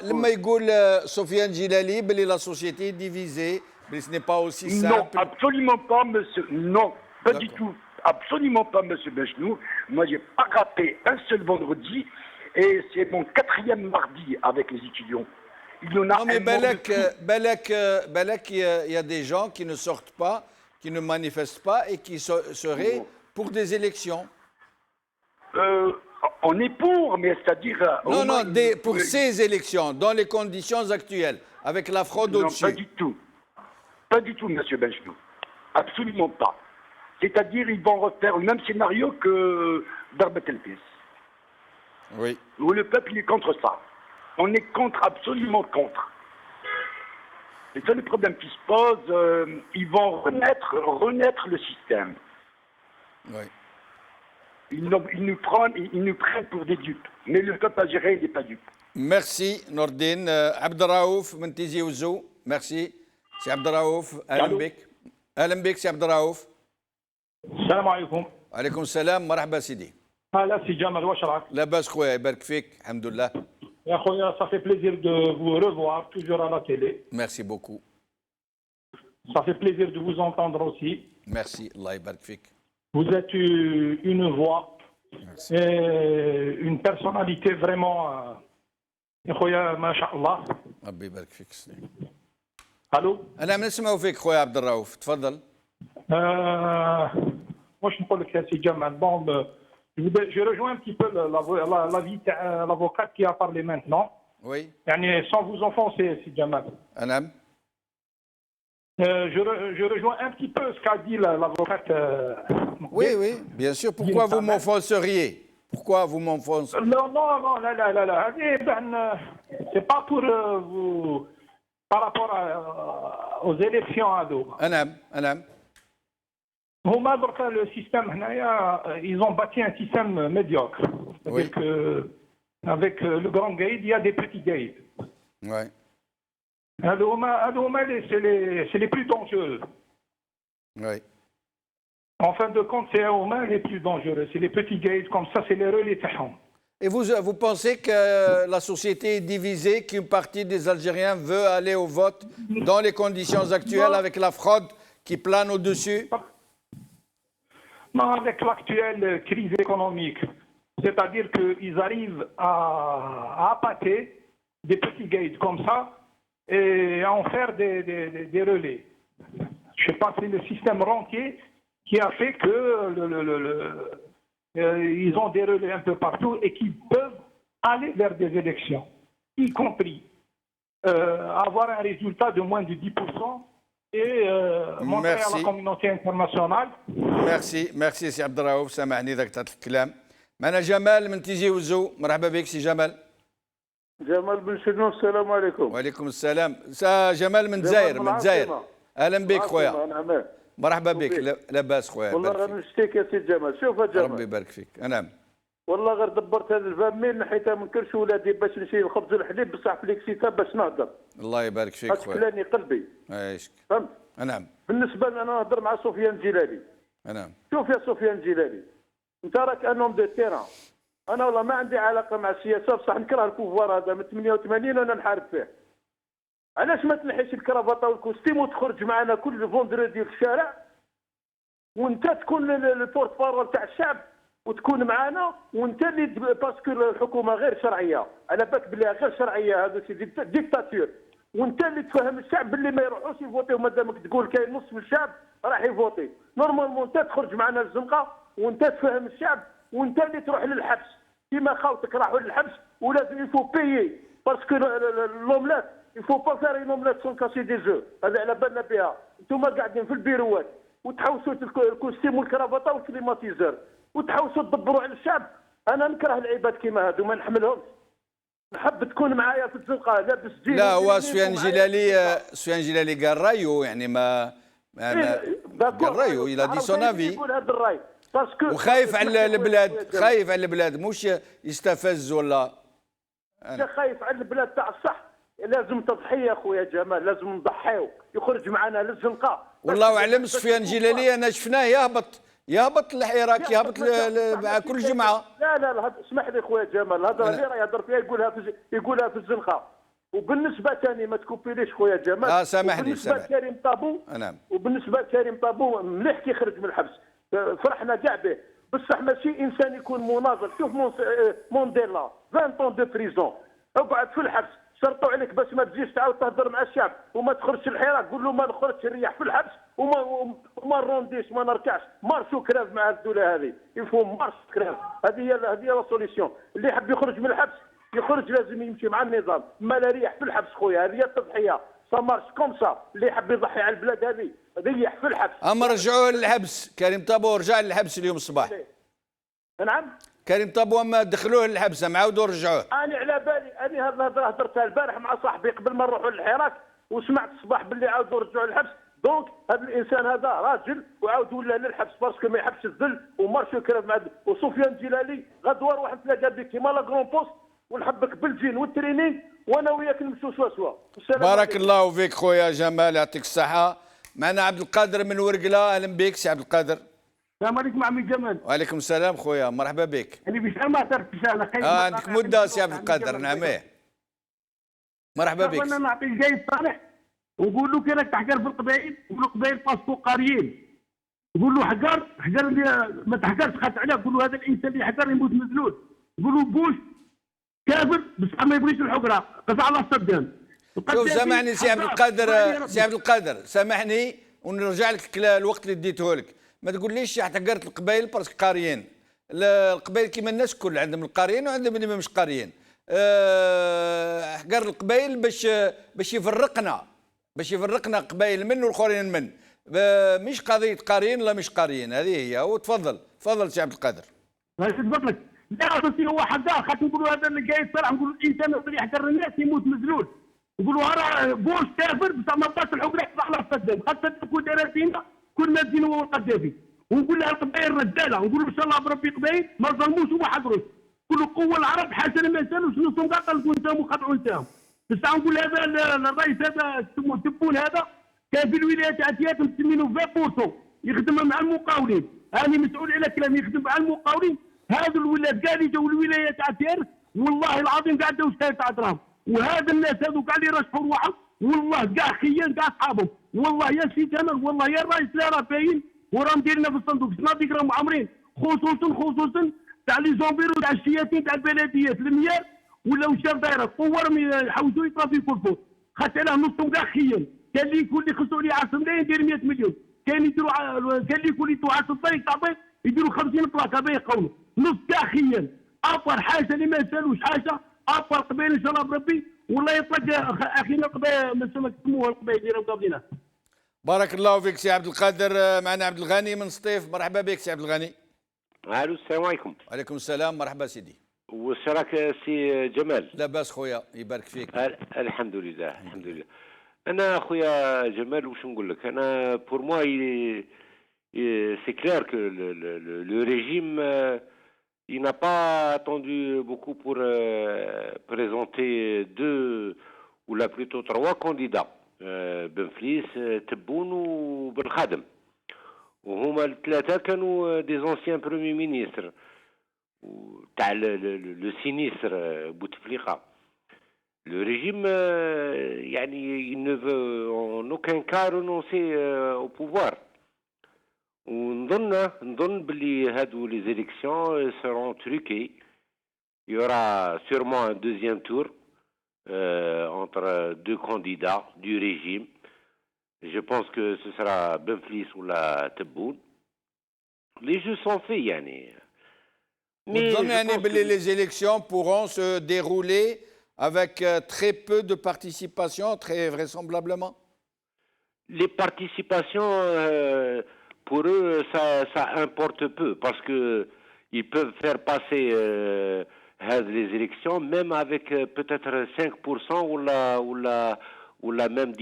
لما يقول سفيان جلالي بلي لا سوسيتي ديفيزي بلي سني با اوسي Non, سامبل absolument pas, monsieur. Non, pas du tout. Absolument pas, monsieur Benchenou. Moi, j'ai pas raté un seul vendredi et c'est mon 4e mardi avec les étudiants. Il y en a Non mais un mort de fou. Balak, il y a des gens qui ne sortent pas, qui ne manifestent pas et qui seraient pour des élections. On est pour, mais c'est-à-dire... Non, non, pour ces élections, dans les conditions actuelles, avec la fraude Non, au-dessus. pas du tout. Pas du tout, monsieur Benchenou. Absolument pas. C'est-à-dire, ils vont refaire le même scénario que Darbat el-Fis. Oui. Où le peuple il est contre ça. On est contre, absolument contre. C'est ça le problème qui se pose. Ils vont renaître le système. Oui. Ils nous prennent pour des dupes. Mais le peuple algérien n'est pas dupe. Merci Nordine. Abdelraouf من تيزي وزو. Merci. سي عبد الرؤوف اهلا بك. اهلا بك سي عبد الرؤوف. السلام عليكم. وعليكم السلام مرحبا سيدي. هلا سي جمال واش راك؟ لاباس خويا يبارك فيك الحمد لله. يا خويا ça fait plaisir de vous revoir toujours à la télé. Merci beaucoup. Ça fait plaisir de vous entendre aussi. Merci الله يبارك فيك. Vous êtes une voix et une personnalité vraiment يا خويا ما شاء الله. ربي يبارك فيك سيدي. الو انا نسمعوا فيك خويا عبد الرؤوف تفضل. واش نقول لك يا سي جمال bon je rejoins un petit peu l'avis de l'avocate qui a parlé maintenant. Oui. يعني sans vous offenser سي جمال. نعم. Je rejoins un petit peu ce qu'a dit l'avocate. Oui, oui, bien sûr. Pourquoi vous m'offenseriez? Pourquoi vous m'offensez? Non, là. C'est pas pour vous. Par rapport aux élections à dos. أنام. هما دركا le système هنايا ils ont bâti un système médiocre. C'est-à-dire que avec le grand guide, il y a des petits guides. Ouais. C'est les plus dangereux. Oui. En fin de compte, c'est eux les plus dangereux. C'est les petits guides comme ça, c'est les relais tahom. Et vous pensez que la société est divisée, qu'une partie des Algériens veut aller au vote dans les conditions actuelles avec la fraude qui plane au-dessus? Non, avec l'actuelle crise économique. C'est-à-dire qu'ils arrivent à appâter des petits guides comme ça et à en faire des relais. Je ne sais pas, c'est le système rentier qui a fait que ils ont des relais un peu partout et qui peuvent aller vers des élections, y compris avoir un résultat de moins de 10% et montrer à la communauté internationale. Merci سي عبد الرؤوف سامحني ذاك تاع الكلام. معنا جمال من تيجي وزو مرحبا بك سي جمال. جمال بن شنو السلام عليكم. وعليكم السلام. جمال من الجزائر. اهلا بك خويا. مرحبا بك لاباس خويا. والله غير نشتيك يا سي جمال. شوف يا جمال. ربي يبارك فيك. نعم. والله غير دبرت هذا الفامين نحيتها من كرش ولادي باش نشري الخبز والحليب بصح فليكسيتا باش نهضر. الله يبارك فيك خويا. كلاني قلبي. عايشك. فهمت؟ نعم. بالنسبه لي انا نهضر مع سفيان الجلالي. نعم. شوف يا سفيان الجلالي انت راك انوم دو تيران. انا والله ما عندي علاقه مع السياسه بصح نكره البوفوار هذا من 88 وانا نحارب فيه. علاش ما تنحيش الكرافطه والكوستيم وتخرج معنا كل فوندرودي في الشارع وانت تكون البورت بارول تاع الشعب وتكون معنا وانت اللي باسكو الحكومه غير شرعيه على بالك بلي غير شرعيه هذا سي ديكتاتور وانت اللي تفهم الشعب باللي ما يروحوش يفوتيو مادامك تقول كاين نص من الشعب راح يفوتي نورمالمون انت تخرج معنا الزنقه وانت تفهم الشعب وانت اللي تروح للحبس كيما خاوتك راحوا للحبس ولازم يفو بيي باسكو لوملات يفو با فار اون اوملات سون كاسي دي جو هذا على بالنا بها انتم قاعدين في البيروات وتحوسوا الكوستيم والكرافطه والكليماتيزور وتحوسوا تدبروا على الشعب. انا نكره العباد كيما هادو ما نحملهمش. نحب تكون معايا في الزنقه لابس جيل. لا هو سفيان جلالي قال رايه يعني ما قال رايه الى دي سون افي. يقول هذا الراي باسكو وخايف على البلاد، خايف على البلاد، مش يستفز ولا انت خايف على البلاد تاع الصح. لازم تضحيه خويا جمال، لازم نضحيو، يخرج معنا للزنقه. والله اعلم سفيان جلالي انا شفناه يهبط الحراك، يهبط كل جمعه. لا اسمح لي خويا جمال، الهضره اللي راه يهضر فيها يقولها في الزنقه. وبالنسبه ثاني ما تكوبيليش خويا جمال. سامحني. بالنسبه لكريم طابو، نعم. وبالنسبه لكريم طابو مليح كي خرج من الحبس، فرحنا كاع به، بصح ماشي انسان يكون مناضل. شوف مونديلا 20 طون دو بريزون، اقعد في الحبس، شرطوا عليك باش ما تجيش تعاود تهضر مع الشعب وما تخرجش الحراك، قول له ما نخرجش نريح في الحبس وما نرونديش ما نركعش. مارشو كراف مع الدوله هذه، يفهم مارش كراف. هذه هي لا سوليسيون. اللي يحب يخرج من الحبس يخرج، لازم يمشي مع النظام، ما لا ريح في الحبس خويا. هذه هي التضحيه، سا مارش كوم سا. اللي يحب يضحي على البلاد هذه ريح في الحبس. اما رجعوه للحبس، كريم طابو رجع للحبس اليوم الصباح. نعم كريم طابو اما دخلوه للحبس معاودوا رجعوه. انا على بالي، انا هذه الهضره هضرتها البارح مع صاحبي قبل ما نروحوا للحراك، وسمعت الصباح باللي عاودوا رجعوا للحبس. دونك هذا الانسان هذا راجل وعاود ولا للحبس باسكو ما يحبش الذل ومارشو كلام مع وسفيان جلالي. غدوه نروح نتلاقى بك كيما لا كرون بوست ونحبك بالجين والترينينغ وانا وياك نمشوا سوا. بارك الله فيك خويا جمال، يعطيك الصحه. معنا عبد القادر من ورقله، اهلا بك سي عبد القادر. السلام عليكم عمي جمال. وعليكم السلام خويا، مرحبا بك. انا باش ما تركش على خير. عندك مده سي عبد القادر. نعم مرحبا بك. انا نعطيك جاي صالح ونقول له كانك تحقر في القبائل، نقول له قبائل باسكو قاريين، نقول له حقر اللي ما تحقرش خاطر عليه، نقول له هذا الانسان اللي حقر يموت مذلول، نقول له بوش كافر بصح ما يبغيش الحقره، قطع على صدام. شوف سامحني سي عبد القادر، سي عبد القادر سامحني ونرجع لك الوقت اللي ديته لك. ما تقوليش حقرت القبائل باسكو قاريين. القبائل كيما الناس الكل عندهم القاريين وعندهم اللي مش قاريين. حقر القبائل باش يفرقنا قبائل من والاخرين من. مش قضيه قاريين ولا مش قاريين، هذه هي. تفضل سي عبد القادر. تفضل. لا اصلي هو حقار، خاطر نقولوا هذا اللي جاي صراحه، نقولوا الانسان اللي يحقر الناس يموت مذلول، نقولوا راه بوش كافر بصح ما بقاش الحقره يطلع على الصدام، خاطر تكون دارتينا كل ما تزينوا هو القذافي. ونقول لها القبائل رجاله، ونقول ان شاء الله بربي قبائل ما ظلموش وما حقروش، كل قوه العرب حسن ما سالوش نصهم كاع قلبوا نتاهم وقطعوا نتاهم. بصح نقول هذا الرئيس هذا تبون هذا كان في الولايات الاتيات مسمينه 20% يخدم مع المقاولين. انا مسؤول على كلام يخدم مع المقاولين. هذا الولاد كاع اللي جاوا الولايات الاتيات والله العظيم كاع داو شحال تاع دراهم، وهذا الناس هذو كاع اللي رشحوا رواحهم والله كاع خيان كاع اصحابهم. والله يا سي جمال والله يا الرئيس لا راه باين وراه مديرنا في الصندوق صناديق راهم عامرين، خصوصا تاع لي زومبيرو تاع الشياطين تاع البلديات المياه ولاو شاف دايره صورهم يحوسوا يطرافيكوا الفوق، خاطر علاه نصهم كاع خيان. كان اللي يكون اللي خصو عليه 10 ملايين يدير 100 مليون، كان اللي يكون يديروا 10 طريق تاع بيض يديروا 50 بلاكه هذا يقولوا نص كاع خيان. افر حاجه اللي ما سالوش حاجه، افر قبيل ان شاء الله بربي والله يطلق اخينا القبائل ما سموها القبائل اللي راهم قابلينها. بارك الله فيك سي عبد القادر. معنا عبد الغني من سطيف، مرحبا بك سي عبد الغني. الو السلام عليكم. وعليكم السلام، مرحبا سيدي. واش راك سي جمال؟ لاباس خويا يبارك فيك. الحمد لله الحمد لله. انا خويا جمال واش نقول لك، انا بور موا سي كلير كو لو ريجيم il n'a pas attendu beaucoup pour présenter deux ou là plutôt trois candidats, بنفليس تبون وبن خادم، وهما الثلاثه كانوا دي زونسيان برومي مينيستر تاع لو سينيستر بوتفليقه. Le régime, il ne veut en aucun cas renoncer au pouvoir. ونظن باللي هادو les élections seront truquées. Il y aura sûrement un deuxième tour entre deux candidats du régime. Je pense que ce sera Benflis ou la Tebboune. Les jeux sont faits, يعني. Mais les élections pourront se dérouler avec très peu de participation, très vraisemblablement. Les participations, pour eux, ça importe peu, parce que ils peuvent faire passer les élections, même avec peut-être 5% ولا ميم 10%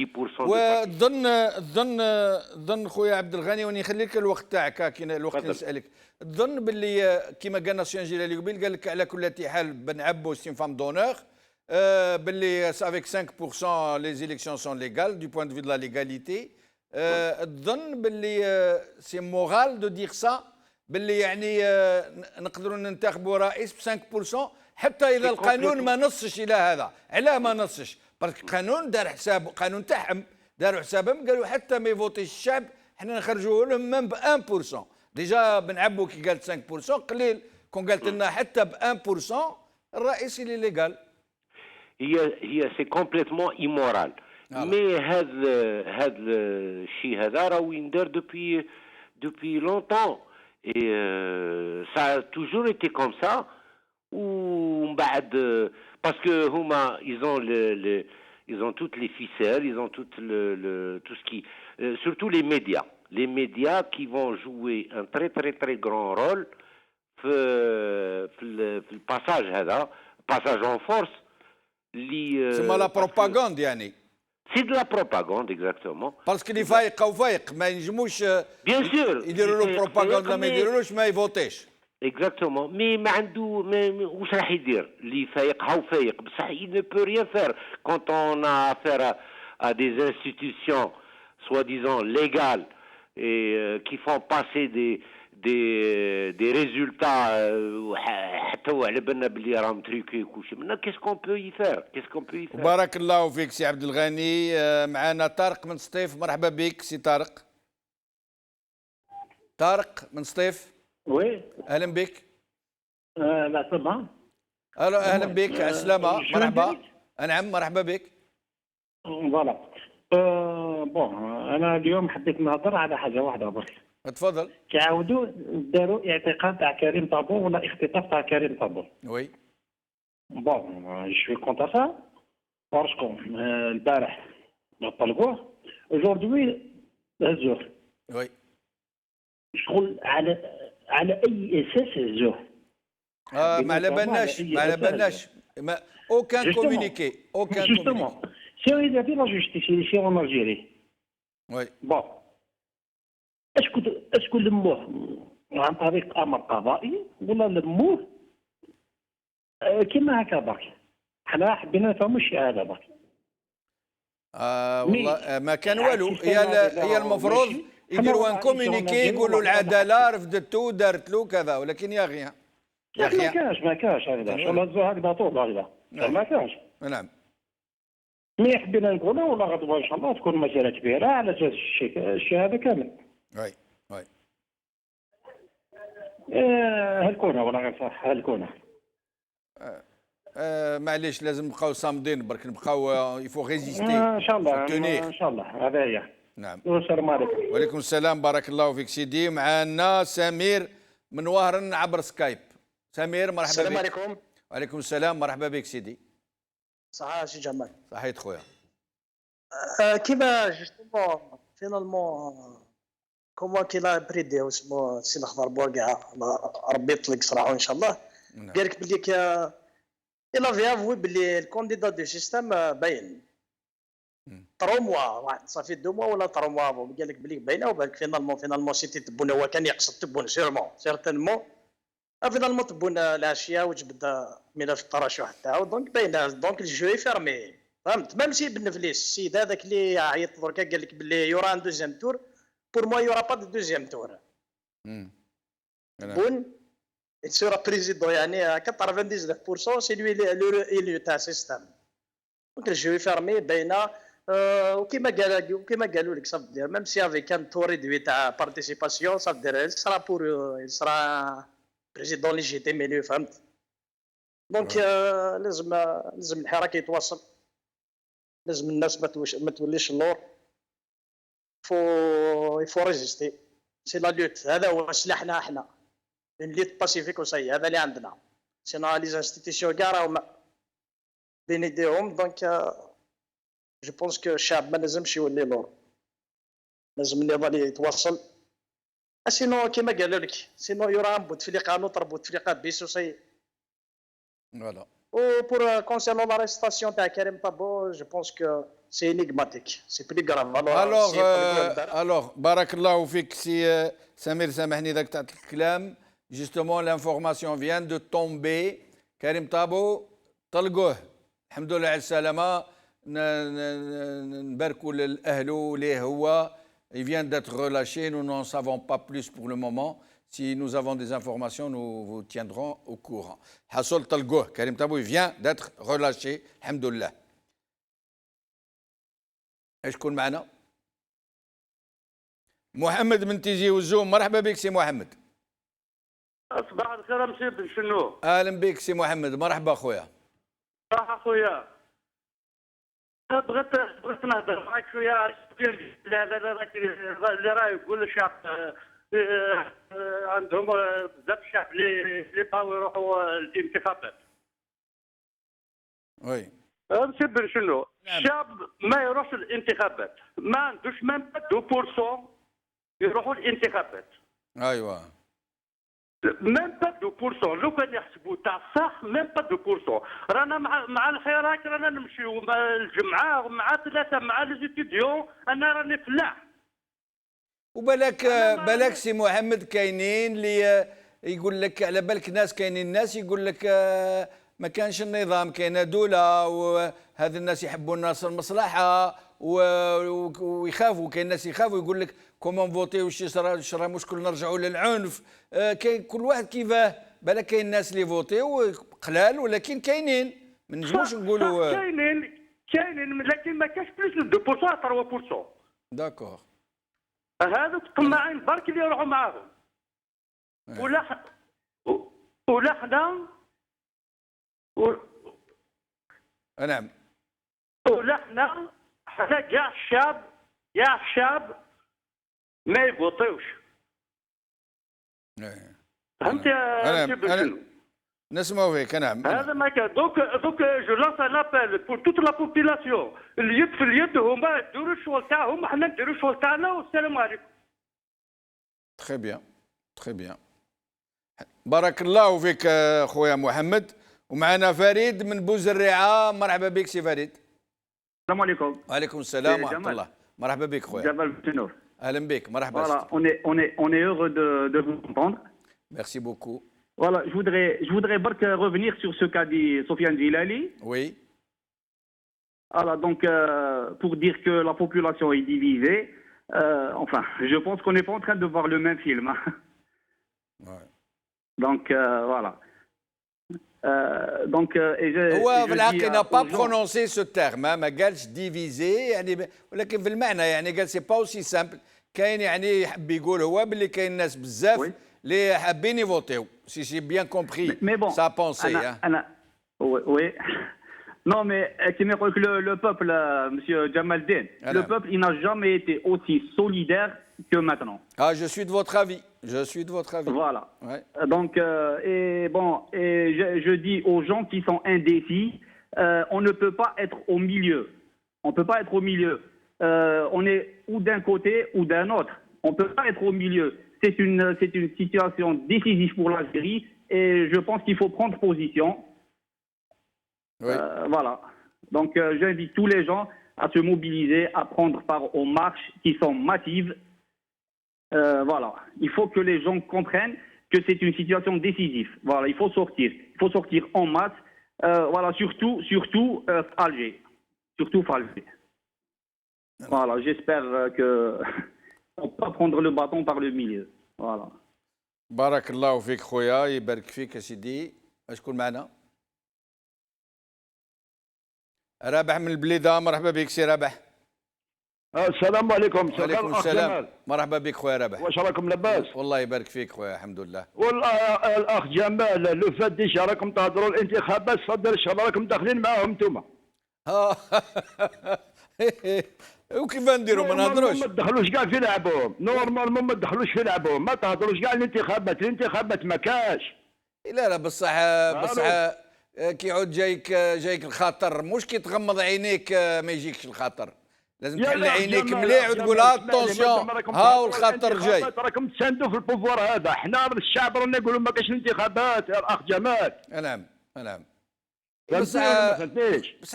ظن خويا عبد الغني، وني خليك الوقت تاعك كاين الوقت نسالك. تظن باللي كيما قالنا السي جيلالي قبيل، قال لك على كل حال بن عبو سي فام دونور، باللي افيك 5% لي زيليكسيون سون ليغال دو بوين دو في دو لا ليغاليتي. تظن باللي سي مورال دو دير سا، باللي يعني نقدروا ننتخبوا رئيس ب 5% حتى اذا القانون ما نصش الى هذا. علاه ما نصش؟ باسكو القانون دار حساب، قانون تاعهم داروا حسابهم، قالوا حتى ما يفوتيش الشعب حنا نخرجوا لهم من ب 1%. ديجا بن عبو كي قال 5% قليل، كون قالت لنا حتى ب 1% الرئيس اللي ليغال. هي سي كومبليتمون ايمورال. مي هذا الشيء هذا راهو يندار دوبوي لونتون، et ça a toujours été comme ça. Ou parce que ils ont toutes les ficelles, ils ont tout ce qui, surtout les médias qui vont jouer un très très très grand rôle le passage en force. C'est la propagande يعني. C'est de la propagande, exactement. Parce que les فايق أو فايق ما ينجموش bien sûr يديروا له propagande ما يديرولوش ما يفوتيش. Exactement. Mais ما عنده واش راح يدير؟ اللي فايق هاو فايق بصح il ne peut rien faire quand on a affaire à des institutions soi-disant légales et qui font passer des résultats حتى هو على بالنا باللي راهم تريكي وكلشي. Qu'est-ce qu'on peut y faire? بارك الله فيك سي عبد الغني. معنا طارق من سطيف، مرحبا بك سي طارق. طارق من سطيف. وي اهلا بك. لا سبعة. اهلا بك، عسلامة، مرحبا. نعم مرحبا بك. فوالا. بون انا اليوم حبيت نهضر على حاجة واحدة برك. تفضل. كيعاودوا داروا اعتقال تاع كريم طابو ولا اختطاف تاع كريم طابو. وي. بون جو كونتر سا باسكو البارح طلبوه اوجوردي هزوه. وي. شغل على اي اساس هزوه؟ ما على بالناش ما اوكان كومونيكي Justement, si on est la justice ici en Algérie. Oui. Bon. Est-ce que لموه عن طريق امر قضائي ولا لموه كيما هكا برك؟ حنا حبينا نفهموا الشيء هذا برك. والله ما كان والو. هي المفروض يديروا ان كومونيكي يقولوا العداله رفضته دارت له كذا، ولكن يا غيان ما كانش هكذا. شغل هزوا هكذا طول هكذا ما كانش. نعم. مي حبينا نقولوا ولا غدوه ان شاء الله تكون مسيره كبيره على اساس الشيء هذا كامل. وي. هلكونا ولا غير صح هلكونا. معليش لازم نبقاو صامدين برك، نبقاو يفو ريزيستي ان شاء الله. ان شاء الله هذا هي. نعم. السلام عليكم. وعليكم السلام، بارك الله فيك سيدي. معنا سمير من وهران عبر سكايب. سمير مرحبا بك. السلام عليكم. وعليكم السلام، مرحبا بك سيدي. صحة سي جمال. صحيت خويا. كيما جوستومون فينالمون كومون كيلا بريدي اسمه سي الاخضر بوقعه، ربي يطلق صراحه ان شاء الله. قال لك بلي إلا في افوي بلي الكونديدا دو سيستيم باين 3 موا واحد صافي 2 موا ولا 3 موا قال لك بلي باينه، وبالك فينالمون سيتي تبون هو كان يقصد تبون سيرتينمون فينالمون تبون العشيه وجبد ملف الترشح تاعو دونك باينه. دونك الجو فيرمي فهمت. ميم سي بن فليس السيد هذاك اللي عيط دركا قال لك بلي يورا ان دوزيام تور بور موا يورا با دو دوزيام تور. بون il sera président يعني 99% c'est lui l'élu تاع السيستم. دونك الجو فيرمي باينه. وكما قالوا لك صافي دير ميم سي افيك كان تور ريدوي تاع بارتيسيباسيون صافي دير سرا بور سرا بريزيدون ليجيتيم إليو فهمت. دونك لازم الحراك يتواصل، لازم الناس ما توليش اللور. يفو ريزيستي سي لا لوت. هذا هو سلاحنا احنا، اون ليت باسيفيك وصاي هذا اللي عندنا. سينا لي انستيتيسيون كاع راهم بين يديهم. دونك جو بونس كو الشعب ما لازمش يولي لور، لازم النضال يتواصل. سينو كيما قالوا لك سينو يورا بوتفليقه نوتر بوتفليقه بيسوسي. فوالا Pour concernant l'arrestation de Karim Tabo, je pense que c'est énigmatique, c'est plus grave. Alors, بارك الله فيك سي سمير، سامحني إذا قطعت الكلام. Justement, l'information vient de tomber. Karim Tabo طلقوه، الحمد لله على السلامة. نباركوا لأهله ليه هو. Il vient d'être relâché. Nous n'en savons pas plus pour le moment. Si nous avons des informations, nous vous tiendrons au courant. حصل طلقوه كريم طابو، il vient d'être relâché الحمد لله. ايش كون معنا؟ محمد من تيجي وزوم، مرحبا بك سي محمد. صباح الخير مسي بن شنو. اهلا بك سي محمد، مرحبا خويا. صباح اخويا. بغيت نهضر معاك شويه اللي راه يقول الشعب عندهم بزاف الشعب اللي بغاو يروحوا الانتخابات. وي. مسي بن شنو. الشعب ما يروحش الانتخابات، ما عندوش ميم با 2% يروحوا الانتخابات. ايوا. ميم با 2%، لو كان يحسبوا تاع الصح ميم با 2%. رانا مع الخيرات، رانا نمشيو مع الجمعه مع ثلاثه مع لي ستوديون، انا راني فلاح. وبالك سي محمد كاينين اللي يقول لك على بالك ناس، كاينين الناس يقول لك ما كانش النظام، كاينه دوله وهذا الناس يحبوا الناس المصلحه ويخافوا. كاين ناس يخافوا يقول لك كومون فوتي، واش صرا مشكل نرجعوا للعنف. كاين كل واحد كيفاه. بالك كاين الناس اللي فوتيو قلال، ولكن كاينين ما نجموش نقولوا كاينين لكن ما كاش بلوس من 2% 3%. داكور. هذوك الطماعين برك اللي يروحوا معاهم. ولا حنا نعم. ولا حنا كاع الشعب ما يبوطيوش. فهمت يا سي؟ نسمعوا فيك. نعم. هذا ما كان. دوك جو لانس ان ابل بور توت لا بوبيلاسيون، اليد في اليد، هما يديروا الشغل تاعهم، حنا نديروا الشغل تاعنا، والسلام عليكم. تخي بيان تخي بيان. بارك الله فيك خويا محمد. ومعنا فريد من بوزريعه، مرحبا بك سي فريد. السلام عليكم. وعليكم السلام ورحمه الله. مرحبا بك خويا. جمال بن. اهلا بك، مرحبا. Voilà, on est heureux de vous entendre. Merci beaucoup. Voilà, je voudrais revenir sur ce qu'a dit Sofiane Djilali. Oui. Voilà, donc pour dire que la population est divisée, enfin, je pense qu'on n'est pas en train de voir le même film. Ouais. Donc voilà. هو في الحقيقة n'a pas prononcé ce terme، ما قالش ديفيزي يعني، ولكن في المعنى يعني قال سي با اوسي سامبل. كاين يعني يحب يقول هو باللي كاين ناس بزاف اللي حابين يفوتيو. si j'ai bien compris sa pensée. Oui. Non, mais le peuple, monsieur Jamaldin, le peuple, il n'a jamais été aussi solidaire que maintenant. Ah, je suis de votre avis. Je suis de votre avis. Voilà. Ouais. Donc, je dis aux gens qui sont indécis, on ne peut pas être au milieu. On ne peut pas être au milieu. On est ou d'un côté ou d'un autre. On ne peut pas être au milieu. C'est une situation décisive pour l'Algérie et je pense qu'il faut prendre position. Oui. Voilà. Donc, j'invite tous les gens à se mobiliser, à prendre part aux marches qui sont massives. Voilà. Il faut que les gens comprennent que c'est une situation décisive. Voilà. Il faut sortir. Il faut sortir en masse. Voilà. Surtout Alger. Surtout Alger. Voilà. J'espère que on peut prendre le bâton par le milieu. Voilà. بارك الله فيك خويا، يبارك فيك يا سيدي. شكون معنا؟ رابح من البليده، مرحبا بك سي رابح. السلام عليكم. وعليكم السلام، مرحبا بك خويا رابح. واش راكم لاباس؟ والله يبارك فيك خويا، الحمد لله. والله الاخ جمال لو فات ديش راكم تهضروا الانتخابات صدر الشهر راكم داخلين معاهم انتوما. وكيف نديروا ما نهضروش؟ ما تدخلوش كاع في لعبهم، نورمالمون ما تدخلوش في لعبهم، ما تهضروش كاع الانتخابات ما كاش. لا بصح كي يعود جايك الخطر، مش كي تغمض عينيك ما يجيكش الخطر، لازم تحل عينيك مليح وتقول اتونسيون ها الخطر جاي. راكم تساندوا في البوفوار هذا، حنا الشعب رانا نقولوا ما كاش الانتخابات يا الاخ جمال. نعم. بس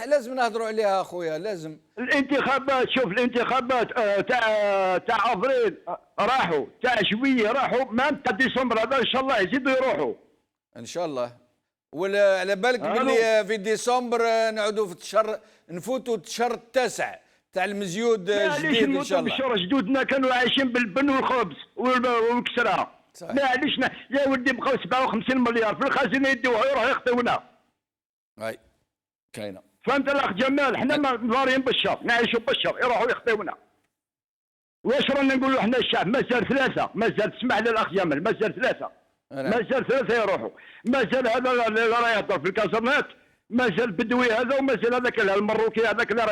لازم نهضروا عليها اخويا، لازم. الانتخابات، شوف الانتخابات تاع افريل راحوا، تاع شويه راحوا، ما تاع ديسمبر هذا ان شاء الله يزيدوا يروحوا ان شاء الله. ولا على بالك باللي في ديسمبر نعودوا في الشهر، نفوتوا الشهر التاسع تاع المزيود جديد ان شاء الله. بالشهر جدودنا كانوا عايشين بالبن والخبز والكسره. معليش يا ولدي بقاو 57 مليار في الخزينه يديوها يروحوا يخطيونا. اي كاينه. فهمت الاخ جمال؟ احنا ضارين بالشر، نعيشوا بالشر، يروحوا يخطيونا. واش رانا نقولوا احنا الشعب؟ مازال ثلاثه، مازال تسمح لي الاخ جمال، مازال ثلاثه. مازال ثلاثه يروحوا، مازال هذا اللي راه يهضر في الكازرنات، مازال بدوي هذا، ومازال هذاك المروكي هذاك اللي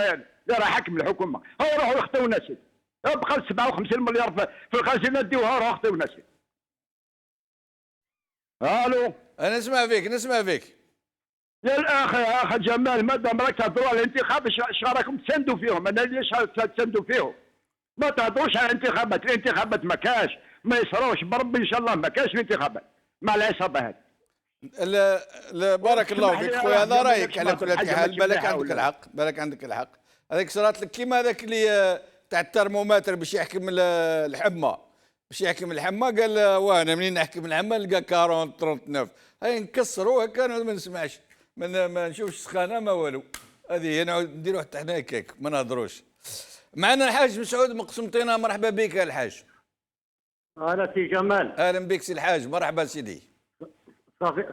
راه حاكم الحكومه، هو يروحوا يخطيونا سيدي. بقى 57 مليار في الخزينه ديوها روحوا يخطيونا سيدي. الو، انا نسمع فيك. يا اخ جمال، مادام راك تهضروا على الانتخاب اش راكم تساندوا فيهم؟ انا ليش تساندوا فيهم؟ ما تهضروش على الانتخابات ما كاش، ما يصروش بربي ان شاء الله ما كاش الانتخابات مع العصابه هذه. لا بارك الله فيك خويا، هذا رايك على كل حال، بالك عندك الحق. هذيك صرات لك كيما هذاك اللي تاع الترمومتر باش يحكم الحمى، قال وانا منين نحكم الحمى نلقى 40 39. هاي نكسروا هكا ما نسمعش، ما نشوفش سخانه ما والو. هذه نعاود نديروا حتى حنا هكاك ما نهضروش. معنا الحاج مسعود من قسنطينه، مرحبا بك يا الحاج. اهلا سي جمال. اهلا بك سي الحاج، مرحبا سيدي.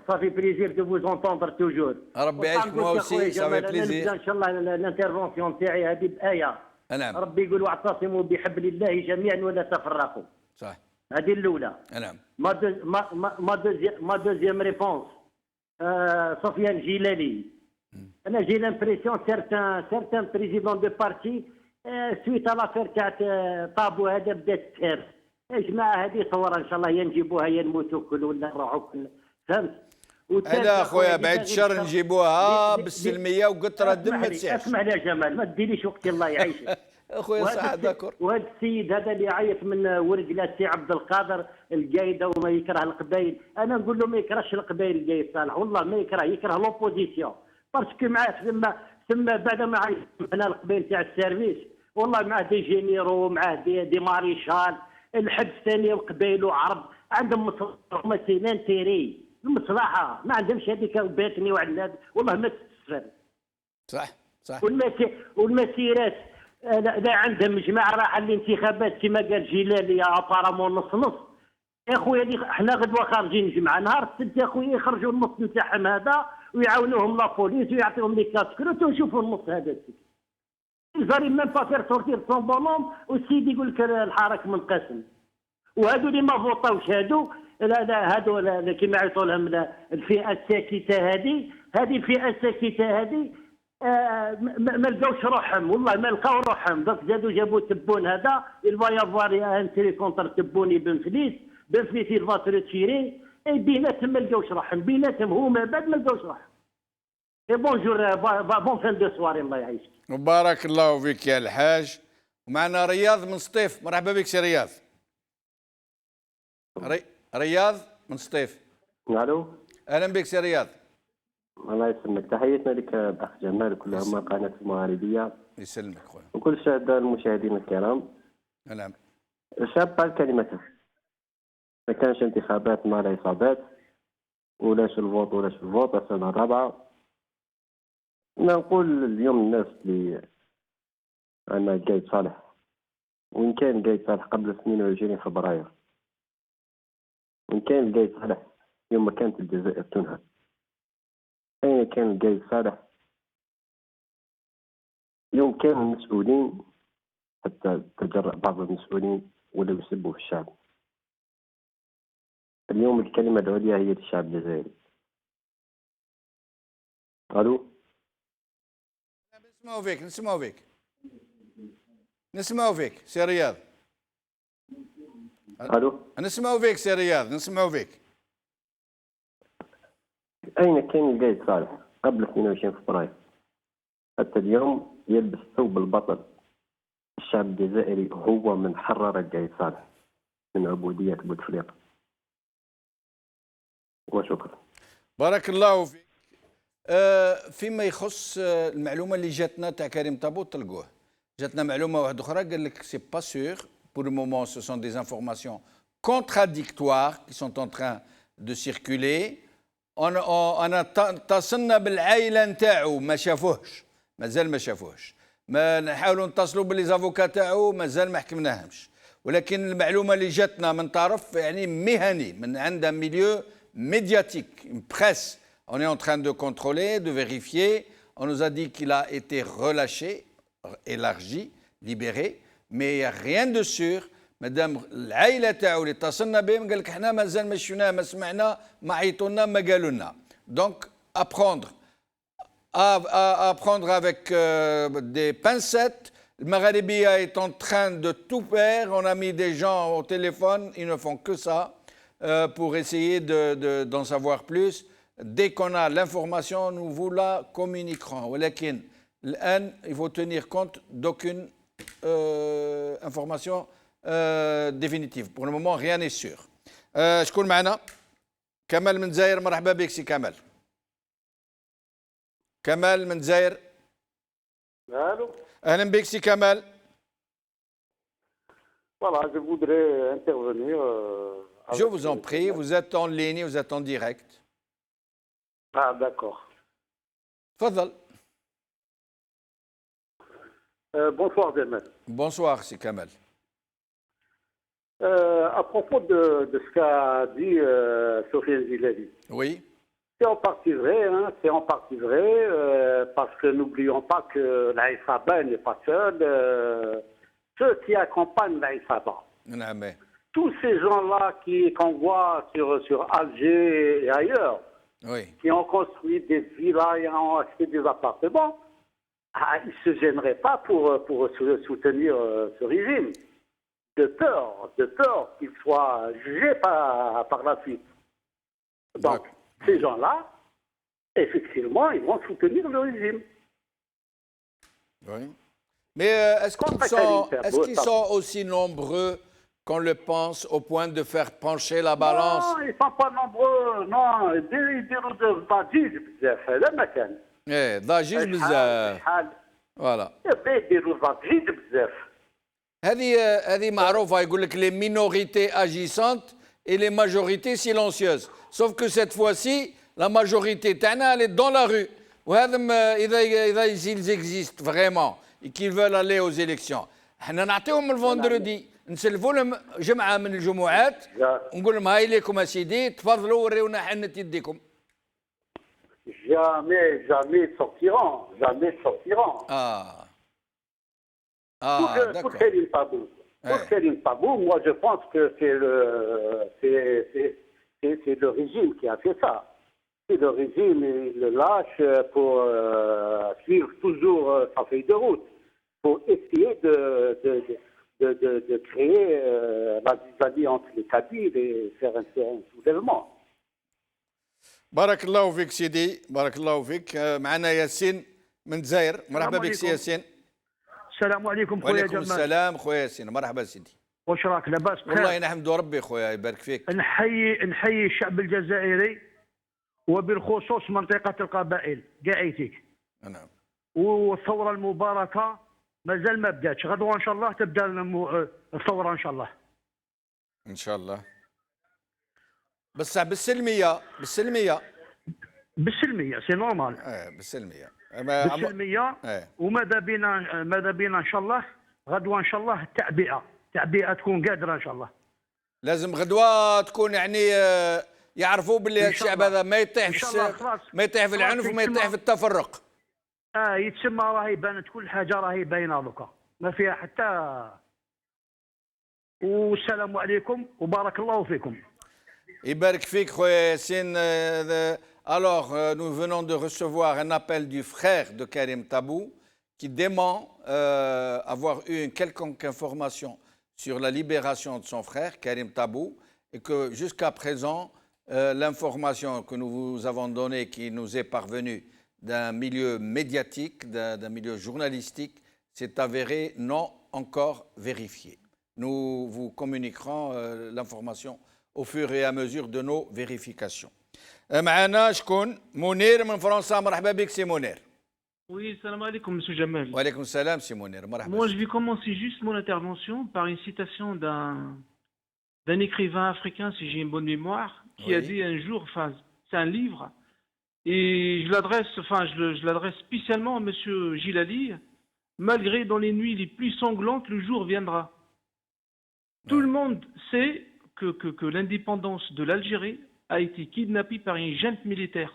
صافي بليزير دو فوز اونتوندر توجور. ربي يعيشك موا اوسي، صافي بليزير. ان شاء الله الانترفونسيون تاعي هذه بايه. نعم. ربي يقول واعتصموا بحبل الله جميعا ولا تفرقوا. صح. هذه الاولى. نعم. ما دوزيام ريبونس سفيان جيلاني. انا جي لامبريسيون سيرتان بريزيدون دو بارتي سويت على لافير تاع طابو هذا بدات تهرس. يا جماعه هذه ثوره ان شاء الله، يا نجيبوها يا نموتوا كل ولا نروحوا كل، فهمت؟ لا خويا بعد الشر نجيبوها بالسلميه وقطره دم ما تسعش. اسمع لي يا جمال، ما تديريش وقتي الله يعيشك. اخويا صح داكور. وهذا السيد هذا اللي عيط من ورقله سي عبد القادر القايده وما يكره القبائل، انا نقول له ما يكرهش القبائل القايد صالح، والله ما يكره لوبوزيسيون، باسكو معاه ثم بعد ما عيط هنا القبائل تاع السيرفيس، والله معاه دي جينيرو، معاه دي ماريشال، الحد ثاني القبائل وعرب عندهم مصلحه سينان تيري المصلحه، ما عندهمش هذيك باتني وعند والله ما تستفاد. صح. والمسيرات لا عندهم جماعه راح الانتخابات كما قال جيلاني ابارامون نص. يا خويا احنا غدوه خارجين جمعه، نهار السبت يا خويا يخرجوا النص نتاعهم هذا ويعاونوهم لابوليس ويعطيهم لي كاسكروت ونشوفوا النص هذا. الزاري ميم با فير سورتير سون بونوم، والسيد يقول لك الحرك منقسم. وهادو اللي ما فوطاوش هادو كيما يعيطوا لهم الفئه الساكته هذه الفئه الساكته هذه ما لقاوش روحهم، والله ما لقاو روحهم، دوك زادوا جابوا تبون هذا الفايافوار انتري كونتر تبوني بنفليس الفاتور تشيري، بيناتهم ما لقاوش روحهم، بيناتهم هما بعد ما لقاوش روحهم. بونجور بون فان دو سواري الله يعيشك. بارك الله فيك يا الحاج. ومعنا رياض من سطيف، مرحبا بك سي رياض. رياض من سطيف. الو. اهلا بك سي رياض. الله يسلمك، تحياتنا لك الاخ جمال وكل عمان قناه المغاربيه. يسلمك خويا. وكل الساده المشاهدين الكرام. نعم. الشاب قال كلمته. ما كانش انتخابات مع العصابات ولاش الفوت السنه الرابعه. نقول اليوم الناس اللي عندنا قايد صالح، وإن كان قايد صالح قبل 22 فبراير، وإن كان القايد صالح يوم ما كانت الجزائر تنهب، أين كان القايد صالح يوم كانوا المسؤولين حتى تجرأ بعض المسؤولين ولا يسبوا في الشعب؟ اليوم الكلمة العليا هي للشعب الجزائري. ألو؟ نسمعوا فيك سي رياض. الو. نسمعوا فيك سي رياض، نسمعوا فيك. اين كان القايد صالح قبل 22 فبراير؟ حتى اليوم يلبس ثوب البطل. الشعب الجزائري هو من حرر القايد صالح من عبودية بوتفليقة. وشكرا. بارك الله فيك. فيما يخص المعلومه اللي جاتنا تاع كريم طابو تلقوه. جاتنا معلومه واحده اخرى قال لك سي با سور pour le moment ce sont des informations contradictoires qui sont en train de circuler. انا اتصلنا بالعائله نتاعو ما شافوهش مازال ما شافوهش. ما نحاولوا نتصلوا بالليزافوكا تاعو مازال ما حكمناهمش. ولكن المعلومه اللي جاتنا من طرف يعني مهني من عند ميليو médiatique, une presse. On est en train de contrôler, de vérifier. On nous a dit qu'il a été relâché, élargi, libéré, mais il n'y a rien de sûr. Madame العائلة تاعو اللي اتصلنا بهم قال لك احنا مازال ما شفناه ما سمعنا ما عيطوا لنا ما قالوا لنا. Donc à prendre avec des pincettes. Le Maghrébia est en train de tout faire. On a mis des gens au téléphone, ils ne font que ça. Pour essayer d'en savoir plus. Dès qu'on a l'information, nous vous la communiquerons. ولكن الآن il faut tenir compte d'aucune information définitive. Pour le moment, rien n'est sûr. شكون معنا؟ كمال من الجزائر. مرحبا بك سي كمال. كمال من الجزائر. Allô? أهلا بك سي كمال. Voilà, je voudrais intervenir. Je vous en prie, vous êtes en ligne, vous êtes en direct. Ah, d'accord. Fadal. Bonsoir, Zemel. Bonsoir, c'est Kamal. À propos de ce qu'a dit Sofiane Zilali. Oui. C'est en partie vrai, hein, c'est en partie vrai, parce que n'oublions pas que la Isaba n'est pas seule. Ceux qui accompagnent la Isaba. Tous ces gens-là qu'on voit sur Alger et ailleurs, oui, qui ont construit des villas et ont acheté des appartements, ils ne se gêneraient pas pour soutenir ce régime, de peur qu'il soit jugé par la suite. Donc, ces gens-là, effectivement, ils vont soutenir le régime. Oui. Mais est-ce qu'ils sont aussi nombreux qu'on le pense au point de faire pencher la balance? Non, ils ne sont pas nombreux. Non, ils diront ضجيج بزاف هذا ما كان. ايه ضجيج بزاف. فوالا. يديروا ضجيج بزاف. هذه معروفة يقول لك les minorités agissantes et les majorités silencieuses. Sauf que cette fois-ci, la majorité تاعنا elle est dans la rue. وهذا إذا ils existent vraiment et qu'ils veulent aller aux élections. احنا نعطيهم الفندردي. نسلفوا لهم جمعه من الجمعات ونقول لهم هاي لكم اسيدي تفضلوا ورونا حنة يديكم. Jamais ils sortiront. Pour Karim Tabou. Pour Karim Tabou, moi je pense que c'est le régime qui a fait ça. C'est le régime, il le lâche pour suivre toujours sa feuille de route, pour essayer de créer la zizanie entre les Kabyles et faire un soulèvement. بارك الله فيك سيدي، بارك الله فيك. معنا ياسين من الجزائر. مرحبا بك سي ياسين. السلام عليكم خويا جمال. وعليكم السلام خويا ياسين. مرحبا سيدي. واش راك لاباس بخير؟ والله نحمد ربي خويا يبارك فيك. نحيي الشعب الجزائري وبالخصوص منطقة القبائل قاعيتك. نعم. والثورة المباركة مازال ما بداتش، غدوة ان شاء الله تبدا الثورة ان شاء الله. ان شاء الله. بس بالسلمية سي نورمال. بالسلمية. بالسلمية. وماذا بينا ان شاء الله غدوة ان شاء الله تعبئة تكون قادرة ان شاء الله. لازم غدوة تكون يعني يعرفوا باللي الشعب هذا ما يطيح في العنف وما يطيح في التفرق. يتسمى راهي بانت كل حاجة راهي باينة دوكا ما فيها حتى. والسلام عليكم وبارك الله فيكم. يبارك فيك خويا ياسين. Alors, nous venons de recevoir un appel du frère de Karim Tabou qui dément avoir eu une quelconque information sur la libération de son frère, Karim Tabou, et que jusqu'à présent, l'information que nous vous avons donnée, qui nous est parvenue d'un milieu médiatique, d'un milieu journalistique, s'est avérée non encore vérifiée. Nous vous communiquerons l'information au fur et à mesure de nos vérifications. معنا شكون؟ منير من فرنسا. مرحبا بك سي منير. Oui, salam alaikum, monsieur Jamal. وعليكم السلام سي منير. مرحبا. Moi, je vais commencer juste mon intervention par une citation d'un écrivain africain, si j'ai une bonne mémoire, qui a dit un jour, enfin, c'est un livre, et je l'adresse spécialement à monsieur Gilali, malgré dans les nuits les plus sanglantes, le jour viendra. Tout le monde sait que l'indépendance de l'Algérie a été kidnappée par une junte militaire.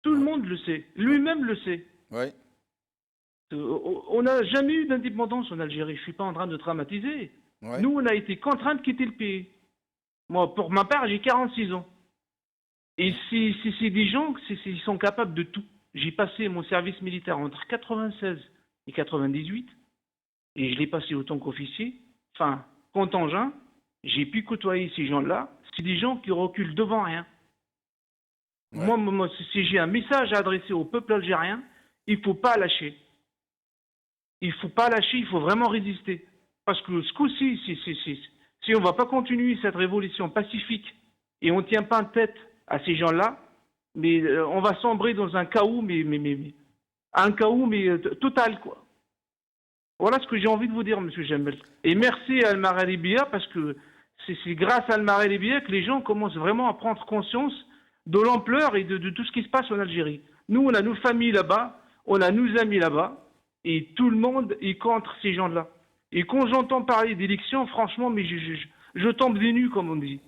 Tout le monde le sait. Lui-même le sait. Oui. On n'a jamais eu d'indépendance en Algérie. Je ne suis pas en train de dramatiser. Ouais. Nous, on a été contraints de quitter le pays. Moi, pour ma part, j'ai 46 ans. Et c'est des gens, ils sont capables de tout. J'ai passé mon service militaire entre 96 et 98. Et je l'ai passé autant qu'officier. Enfin, contingent. J'ai pu côtoyer ces gens-là. C'est des gens qui reculent devant rien. Ouais. Moi, si j'ai un message à adresser au peuple algérien, il ne faut pas lâcher. Il ne faut pas lâcher, il faut vraiment résister. Parce que ce coup-ci, si on ne va pas continuer cette révolution pacifique et on ne tient pas en tête à ces gens-là, mais on va sombrer dans un chaos, total, quoi. Voilà ce que j'ai envie de vous dire, monsieur Jamel. Et merci à Al-Mahra Libya, parce que c'est grâce à Al-Mahra Libya que les gens commencent vraiment à prendre conscience de l'ampleur et de tout ce qui se passe en Algérie. Nous, on a nos familles là-bas, on a nos amis là-bas, et tout le monde est contre ces gens-là. Et quand j'entends parler d'élections, franchement, mais je tombe des nues, comme on dit.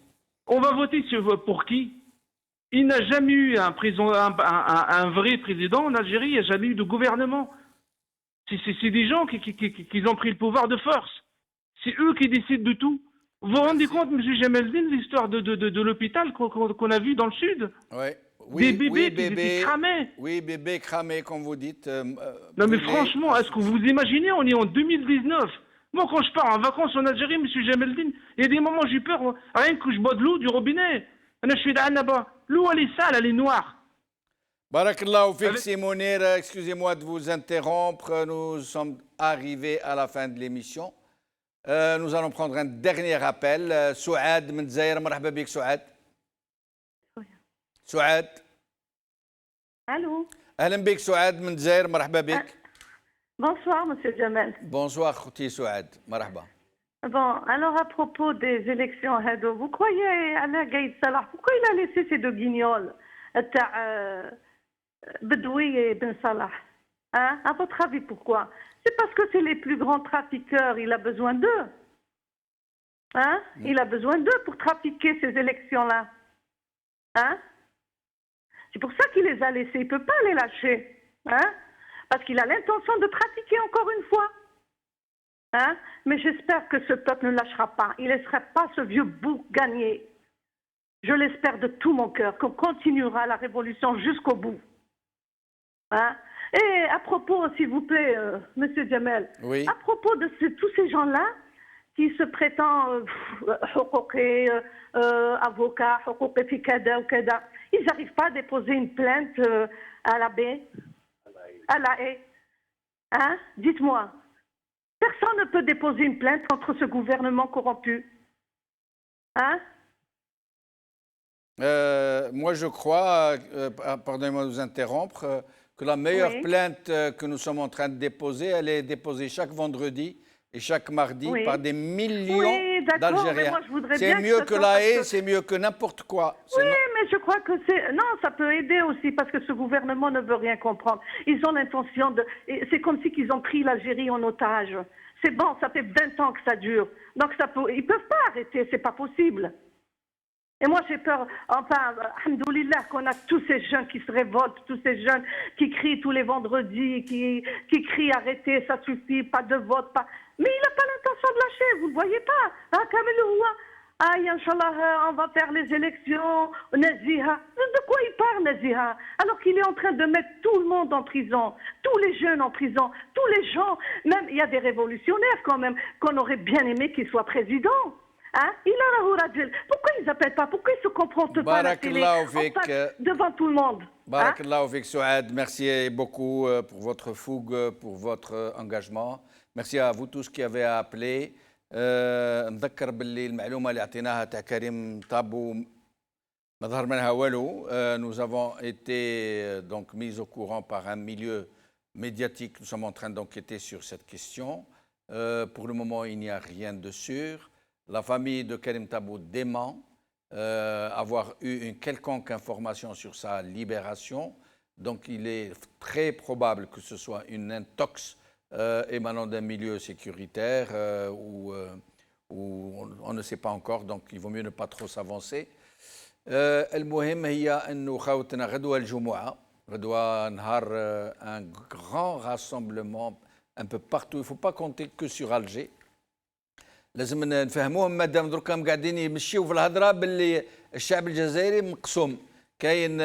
On va voter pour qui? Il n'a jamais eu un vrai président en Algérie, il n'y a jamais eu de gouvernement. C'est des gens qui ont pris le pouvoir de force. C'est eux qui décident de tout. Vous vous rendez compte, M. Jameldine, l'histoire de l'hôpital qu'on a vu dans le sud? Oui, des bébés qui étaient cramés. Oui, bébés cramés, comme vous dites. Non, mais franchement, est-ce que vous imaginez, on est en 2019. Moi, quand je pars en vacances en Algérie, M. Jameldine, il y a des moments où j'ai peur, rien que je bois de l'eau du robinet. Je suis là-bas. L'eau, elle est sale, elle est noire. Barakallahu fik, Si Mounir, excusez-moi de vous interrompre. Nous sommes arrivés à la fin de l'émission. Nous allons prendre un dernier appel. Souad من الجزائر. مرحبا بك سعاد. سعاد. Allô. أهلا بك سعاد من الجزائر. مرحبا بك. Bonsoir, monsieur Jamel. Bonsoir, خوتي سعاد. مرحبا. Bon, alors à propos des élections, vous croyez à la Gaïd Salah, pourquoi il a laissé ces deux guignols, Bedoui et Ben Salah? Hein? À votre avis, pourquoi? C'est parce que c'est les plus grands trafiqueurs, il a besoin d'eux. Hein? Il a besoin d'eux pour trafiquer ces élections-là. Hein? C'est pour ça qu'il les a laissés, il ne peut pas les lâcher. Hein? Parce qu'il a l'intention de trafiquer encore une fois. Hein? Mais j'espère que ce peuple ne lâchera pas. Il ne laissera pas ce vieux bouc gagner. Je l'espère de tout mon cœur, qu'on continuera la révolution jusqu'au bout. Hein? Et à propos, s'il vous plaît, monsieur Jamel, oui. À propos de tous ces gens-là qui se prétendent avocats, ils n'arrivent pas à déposer une plainte à la baie, à la haie. Hein? Dites-moi. Personne ne peut déposer une plainte contre ce gouvernement corrompu. Hein? Moi, je crois, pardonnez-moi de vous interrompre, que la meilleure plainte que nous sommes en train de déposer, elle est déposée chaque vendredi et chaque mardi par des millions d'Algériens. C'est mieux que la haie, c'est mieux que n'importe quoi. Oui, mais je crois que c'est... Non, ça peut aider aussi parce que ce gouvernement ne veut rien comprendre. Ils ont l'intention de... C'est comme si ils ont pris l'Algérie en otage. C'est bon, ça fait 20 ans que ça dure. Donc ça peut... ils ne peuvent pas arrêter, c'est pas possible. Et moi j'ai peur, enfin, alhamdoulilah, qu'on a tous ces jeunes qui se révoltent, tous ces jeunes qui crient tous les vendredis, qui crient arrêtez, ça suffit, pas de vote, pas... Mais il n'a pas l'intention de lâcher, vous ne le voyez pas. Hein, Aïe, Inch'Allah, on va faire les élections, Naziha. De quoi il parle, Naziha? Alors qu'il est en train de mettre tout le monde en prison, tous les jeunes en prison, tous les gens. Même, il y a des révolutionnaires quand même, qu'on aurait bien aimé qu'ils soient présidents. Hein? Pourquoi ils n'appellent pas? Pourquoi ils ne se confrontent pas à la télé devant tout le monde? Barakallahu fik, Souad. Merci beaucoup pour votre fougue, pour votre engagement. Merci à vous tous qui avez appelé. نذكر باللي المعلومه اللي اعطيناها تاع كريم طابو Nous avons été donc mis au courant par un milieu médiatique. Nous sommes en train d'enquêter sur cette question. Pour le moment, il n'y a rien de sûr. La famille de Karim Tabou dément avoir eu une quelconque information sur sa libération. Donc il est très probable que ce soit une intox émanant d'un milieu sécuritaire où on ne sait pas encore, donc il vaut mieux ne pas trop s'avancer. المهم هي أنه خاوتنا غدوة الجمعة غدوة نهار un grand rassemblement un peu partout. Il ne faut pas compter que sur Alger. لازم نفهموهم مادام دركا قاعدين يمشيو في الهضره باللي الشعب الجزائري مقسوم. كاين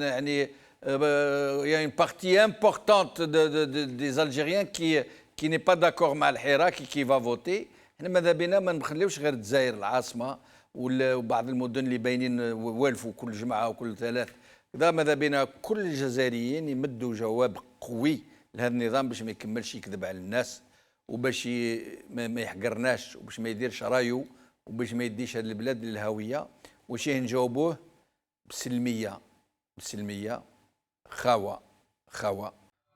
يعني il y a une partie importante des Algériens qui n'est pas d'accord مع الحراك qui va voter. احنا ماذا بينا ما نخليوش غير الجزائر العاصمه وبعض المدن اللي باينين والفوا كل جمعه وكل ثلاث. كذا ماذا بينا كل الجزائريين يمدوا جواب قوي لهذا النظام باش ما يكملش يكذب على الناس وباش ما يحقرناش وباش ما يديرش رايو وباش ما يديش هذه البلاد للهويه وشي نجاوبوه بسلميه خاوه.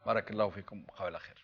بارك الله فيكم وبقوا على خير.